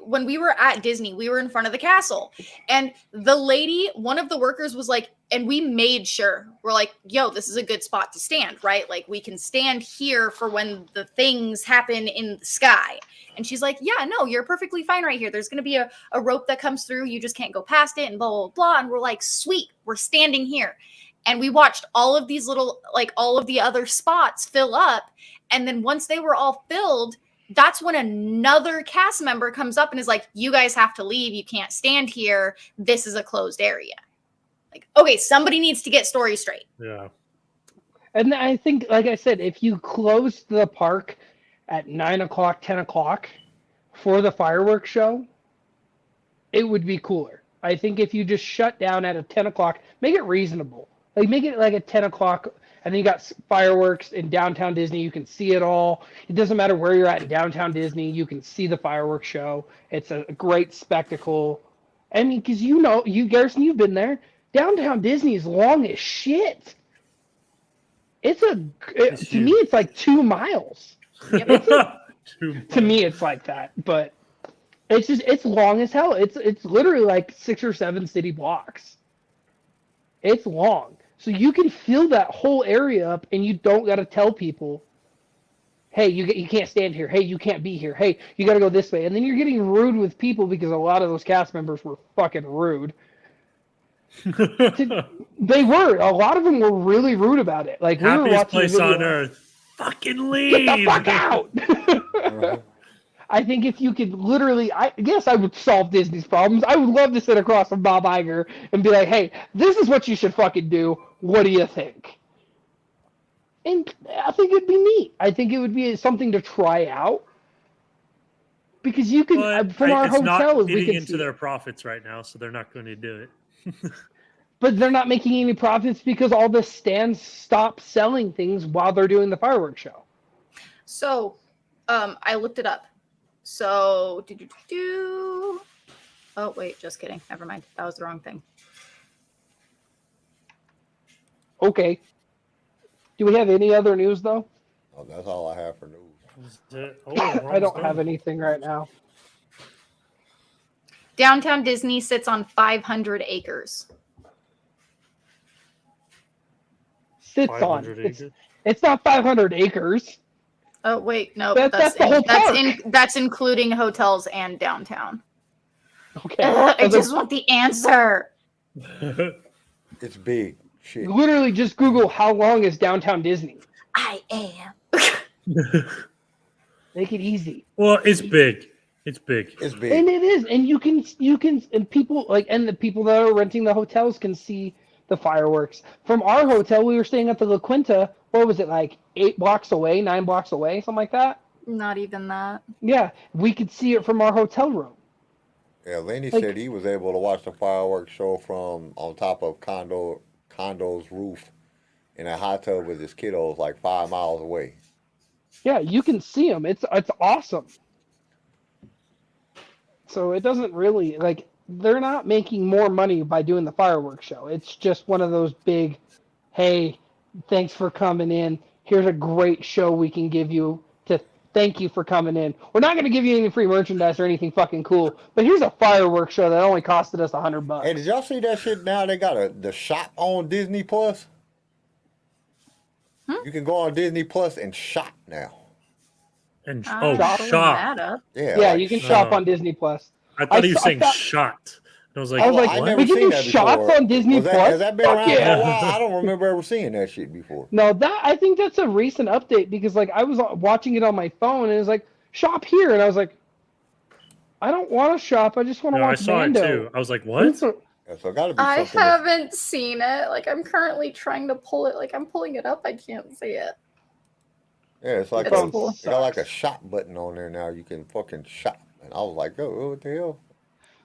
[SPEAKER 7] when we were at Disney, we were in front of the castle, and the lady, one of the workers was like, and we made sure, we're like, yo, this is a good spot to stand, right? Like we can stand here for when the things happen in the sky. And she's like, yeah, no, you're perfectly fine right here. There's going to be a rope that comes through. You just can't go past it and blah, blah, blah. And we're like, sweet, we're standing here. And we watched all of these little, like all of the other spots fill up. And then once they were all filled, that's when another cast member comes up and is like, you guys have to leave. You can't stand here. This is a closed area. Like, okay, somebody needs to get story straight.
[SPEAKER 6] Yeah.
[SPEAKER 5] And I think, like I said, if you closed the park at 9 o'clock, 10 o'clock for the fireworks show, it would be cooler. I think if you just shut down at a 10 o'clock, make it reasonable. Like make it like a 10 o'clock, and then you got fireworks in downtown Disney. You can see it all. It doesn't matter where you're at in downtown Disney. You can see the fireworks show. It's a great spectacle. I mean, because you know, Garrison, you've been there. Downtown Disney is long as shit. To me, it's like 2 miles. To me, it's like that, but it's long as hell. It's literally like 6 or 7 city blocks. It's long. So you can fill that whole area up and you don't got to tell people, hey, you can't stand here. Hey, you can't be here. Hey, you got to go this way. And then you're getting rude with people because a lot of those cast members were fucking rude. They were. A lot of them were really rude about it. Like we were
[SPEAKER 6] Happiest
[SPEAKER 5] watching
[SPEAKER 6] place
[SPEAKER 5] a video,
[SPEAKER 6] on earth. Fucking leave.
[SPEAKER 5] Get the fuck out! I think if you could literally, I guess I would solve Disney's problems. I would love to sit across from Bob Iger and be like, hey, this is what you should fucking do. What do you think? And I think it'd be neat. I think it would be something to try out. Because you can,
[SPEAKER 6] But
[SPEAKER 5] from our
[SPEAKER 6] it's not
[SPEAKER 5] hotels, we
[SPEAKER 6] eating
[SPEAKER 5] can
[SPEAKER 6] into
[SPEAKER 5] see
[SPEAKER 6] their
[SPEAKER 5] it.
[SPEAKER 6] profits right now, so they're not going to do it.
[SPEAKER 5] But they're not making any profits because all the stands stop selling things while they're doing the fireworks show.
[SPEAKER 7] So, I looked it up. So, oh wait, just kidding. Never mind. That was the wrong thing.
[SPEAKER 5] Okay. Do we have any other news though?
[SPEAKER 1] Oh, that's all I have for news.
[SPEAKER 5] I don't have anything right now.
[SPEAKER 7] Downtown Disney sits on 500 acres.
[SPEAKER 5] Sits
[SPEAKER 6] 500
[SPEAKER 5] on.
[SPEAKER 6] acres?
[SPEAKER 5] It's not 500 acres.
[SPEAKER 7] Oh wait, no,
[SPEAKER 5] That's the whole park.
[SPEAKER 7] That's including hotels and downtown.
[SPEAKER 5] Okay.
[SPEAKER 7] I just want the answer.
[SPEAKER 1] It's big. Shit.
[SPEAKER 5] Literally just Google how long is downtown Disney.
[SPEAKER 7] I am.
[SPEAKER 5] Make it easy.
[SPEAKER 6] Well, it's big. It's big.
[SPEAKER 1] It's big.
[SPEAKER 5] And it is. And you can and people and the people that are renting the hotels can see the fireworks. From our hotel, we were staying at the La Quinta, what was it, like 9 blocks away, something like that?
[SPEAKER 7] Not even that.
[SPEAKER 5] Yeah. We could see it from our hotel room.
[SPEAKER 1] Yeah, Lenny
[SPEAKER 5] Like-
[SPEAKER 1] said he was able to watch the fireworks show from on top of condo's roof in a hot tub with his kiddos like 5 miles away.
[SPEAKER 5] Yeah, you can see them. It's awesome. So it doesn't really, like, they're not making more money by doing the fireworks show. It's just one of those big, hey, thanks for coming in. Here's a great show we can give you to thank you for coming in. We're not going to give you any free merchandise or anything fucking cool, but here's a fireworks show that only costed us $100.
[SPEAKER 1] Hey, did y'all see that shit now? They got the shop on Disney Plus. You can go on Disney Plus and shop now.
[SPEAKER 6] And
[SPEAKER 7] I'm
[SPEAKER 6] shop.
[SPEAKER 7] pulling that up.
[SPEAKER 1] Yeah,
[SPEAKER 5] Yeah,
[SPEAKER 1] like,
[SPEAKER 5] you can shop
[SPEAKER 6] No.
[SPEAKER 5] on Disney Plus.
[SPEAKER 6] I thought he was
[SPEAKER 5] I
[SPEAKER 6] saying
[SPEAKER 5] thought-
[SPEAKER 6] shot. And I was like,
[SPEAKER 5] I was like,
[SPEAKER 1] I
[SPEAKER 6] what?
[SPEAKER 1] never
[SPEAKER 5] we can
[SPEAKER 1] seen
[SPEAKER 5] do
[SPEAKER 1] that
[SPEAKER 5] shots
[SPEAKER 1] before.
[SPEAKER 5] on Disney
[SPEAKER 1] Was that,
[SPEAKER 5] Plus?
[SPEAKER 1] has that been
[SPEAKER 5] Fuck
[SPEAKER 1] around
[SPEAKER 5] yeah.
[SPEAKER 1] for a while? I don't remember ever seeing that shit before.
[SPEAKER 5] No, I think that's a recent update because like I was watching it on my phone and it was like shop here and I was like, I don't want to shop. I just want to
[SPEAKER 6] No, I
[SPEAKER 5] watch
[SPEAKER 6] saw
[SPEAKER 5] Mando.
[SPEAKER 6] it too. I was like, what?
[SPEAKER 1] Yeah, so it got to be
[SPEAKER 7] I
[SPEAKER 1] something.
[SPEAKER 7] haven't seen it. Like I'm currently trying to pull it. Like I'm pulling it up. I can't see it.
[SPEAKER 1] Yeah, it's like
[SPEAKER 7] It's
[SPEAKER 1] a,
[SPEAKER 7] cool.
[SPEAKER 1] it got like a shop button on there now. You can fucking shop. And I was like, oh, what the hell?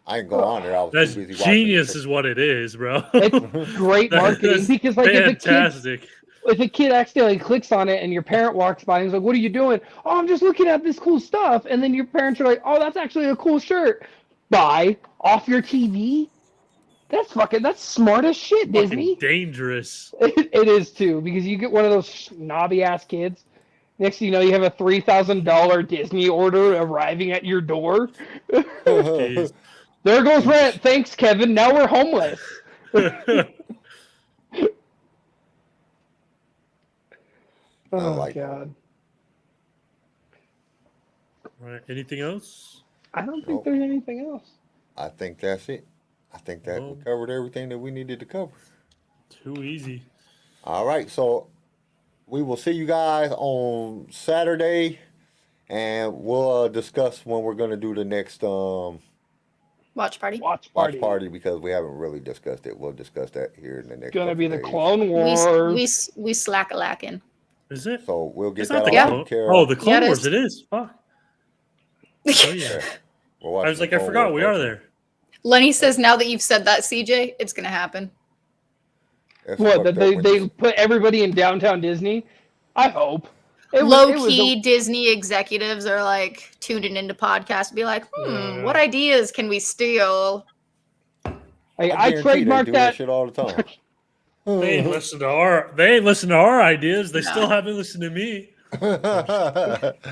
[SPEAKER 1] I ain't go on there. I was
[SPEAKER 6] That's
[SPEAKER 1] too busy watching.
[SPEAKER 6] genius, is what it is, bro.
[SPEAKER 5] It's great marketing
[SPEAKER 6] That's
[SPEAKER 5] because like
[SPEAKER 6] fantastic.
[SPEAKER 5] if a kid accidentally clicks on it and your parent walks by and he's like, "What are you doing?" "Oh, I'm just looking at this cool stuff." And then your parents are like, "Oh, that's actually a cool shirt." Buy off your TV. That's smart as shit,
[SPEAKER 6] Fucking
[SPEAKER 5] Disney.
[SPEAKER 6] dangerous.
[SPEAKER 5] It is too because you get one of those snobby ass kids. Next thing you know, you have a $3,000 Disney order arriving at your door.
[SPEAKER 6] Jeez.
[SPEAKER 5] There goes rent. Thanks, Kevin. Now we're homeless. Oh
[SPEAKER 1] like it.
[SPEAKER 5] God.
[SPEAKER 6] Right. Anything else?
[SPEAKER 5] I don't think
[SPEAKER 1] Nope.
[SPEAKER 5] there's anything else.
[SPEAKER 1] I think that's it. I think that we
[SPEAKER 6] Well-
[SPEAKER 1] covered everything that we needed to cover.
[SPEAKER 6] Too easy.
[SPEAKER 1] All right, so we will see you guys on Saturday, and we'll discuss when we're gonna do the next
[SPEAKER 7] Watch party.
[SPEAKER 5] Watch
[SPEAKER 1] watch
[SPEAKER 5] party.
[SPEAKER 1] party because we haven't really discussed it. We'll discuss that here in the next.
[SPEAKER 5] Gonna
[SPEAKER 1] couple
[SPEAKER 5] be the
[SPEAKER 1] days.
[SPEAKER 5] Clone Wars.
[SPEAKER 7] We slack a lacking.
[SPEAKER 6] Is it?
[SPEAKER 1] So we'll get
[SPEAKER 6] It's
[SPEAKER 1] that
[SPEAKER 6] not
[SPEAKER 1] all
[SPEAKER 6] the
[SPEAKER 7] Yeah.
[SPEAKER 1] taken
[SPEAKER 6] Clone.
[SPEAKER 1] care
[SPEAKER 6] Oh,
[SPEAKER 1] of.
[SPEAKER 6] the Clone
[SPEAKER 7] Yeah, it
[SPEAKER 6] Wars.
[SPEAKER 7] is.
[SPEAKER 6] It is. Fuck. Oh yeah.
[SPEAKER 1] We're
[SPEAKER 6] I
[SPEAKER 1] watching
[SPEAKER 6] was like,
[SPEAKER 1] the
[SPEAKER 6] I
[SPEAKER 1] Clone
[SPEAKER 6] forgot
[SPEAKER 1] Wars
[SPEAKER 6] we are
[SPEAKER 1] also.
[SPEAKER 6] there.
[SPEAKER 7] Lenny says now that you've said that, CJ, it's gonna happen.
[SPEAKER 1] That's
[SPEAKER 5] What?
[SPEAKER 1] fucked
[SPEAKER 5] That
[SPEAKER 1] up
[SPEAKER 5] they
[SPEAKER 1] when
[SPEAKER 5] they
[SPEAKER 1] you-
[SPEAKER 5] put everybody in downtown Disney? I hope.
[SPEAKER 7] Low
[SPEAKER 5] it was
[SPEAKER 7] key Disney executives are like tuning into podcasts, be like,
[SPEAKER 6] Yeah.
[SPEAKER 7] what ideas can we steal?
[SPEAKER 5] I
[SPEAKER 1] guarantee they
[SPEAKER 5] trademarked
[SPEAKER 1] do
[SPEAKER 5] that.
[SPEAKER 1] shit all the time.
[SPEAKER 6] They ain't listen to our. They ain't listen to our ideas. They
[SPEAKER 7] No.
[SPEAKER 6] still haven't listened to me.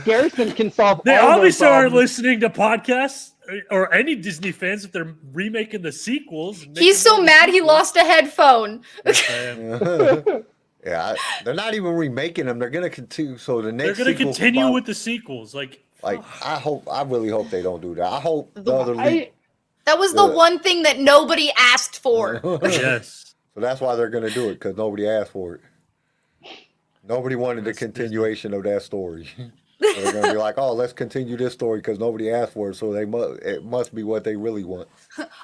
[SPEAKER 5] Garrison can solve
[SPEAKER 6] They
[SPEAKER 5] all those
[SPEAKER 6] obviously aren't
[SPEAKER 5] problems.
[SPEAKER 6] listening to podcasts or any Disney fans if they're remaking the sequels. and
[SPEAKER 7] He's
[SPEAKER 6] making
[SPEAKER 7] so
[SPEAKER 6] more
[SPEAKER 7] mad he
[SPEAKER 6] sequels.
[SPEAKER 7] lost a headphone.
[SPEAKER 6] Yes, I am.
[SPEAKER 1] Yeah, they're not even remaking them. They're gonna continue. So the
[SPEAKER 6] They're
[SPEAKER 1] next
[SPEAKER 6] gonna
[SPEAKER 1] sequel
[SPEAKER 6] continue
[SPEAKER 1] spot-
[SPEAKER 6] with the sequels. Like
[SPEAKER 1] I really hope they don't do that. I hope the other league.
[SPEAKER 7] That was the
[SPEAKER 1] Good.
[SPEAKER 7] one thing that nobody asked for.
[SPEAKER 6] yes.
[SPEAKER 1] So that's why they're gonna do it because nobody asked for it. Nobody wanted the continuation of that story. They're gonna be like, oh, let's continue this story because nobody asked for it, so it must be what they really want.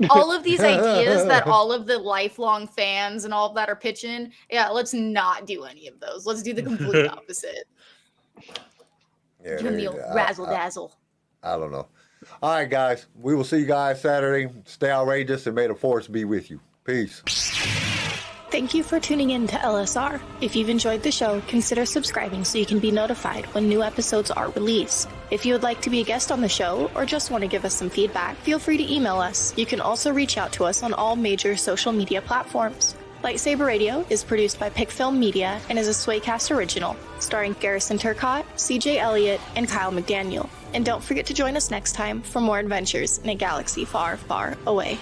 [SPEAKER 7] All of these ideas that all of the lifelong fans and all of that are pitching, yeah, let's not do any of those. Let's do the complete opposite.
[SPEAKER 1] Yeah,
[SPEAKER 7] Give me a razzle dazzle.
[SPEAKER 1] I don't know. All right, guys. We will see you guys Saturday. Stay outrageous and may the force be with you. Peace.
[SPEAKER 8] Thank you for tuning in to LSR. If you've enjoyed the show, consider subscribing so you can be notified when new episodes are released. If you would like to be a guest on the show or just want to give us some feedback, feel free to email us. You can also reach out to us on all major social media platforms. LightSaber Radio is produced by PicFilm Media and is a Swaycast original, starring Garrison Turcotte, CJ Elliott, and Kyle McDaniel. And don't forget to join us next time for more adventures in a galaxy far, far away.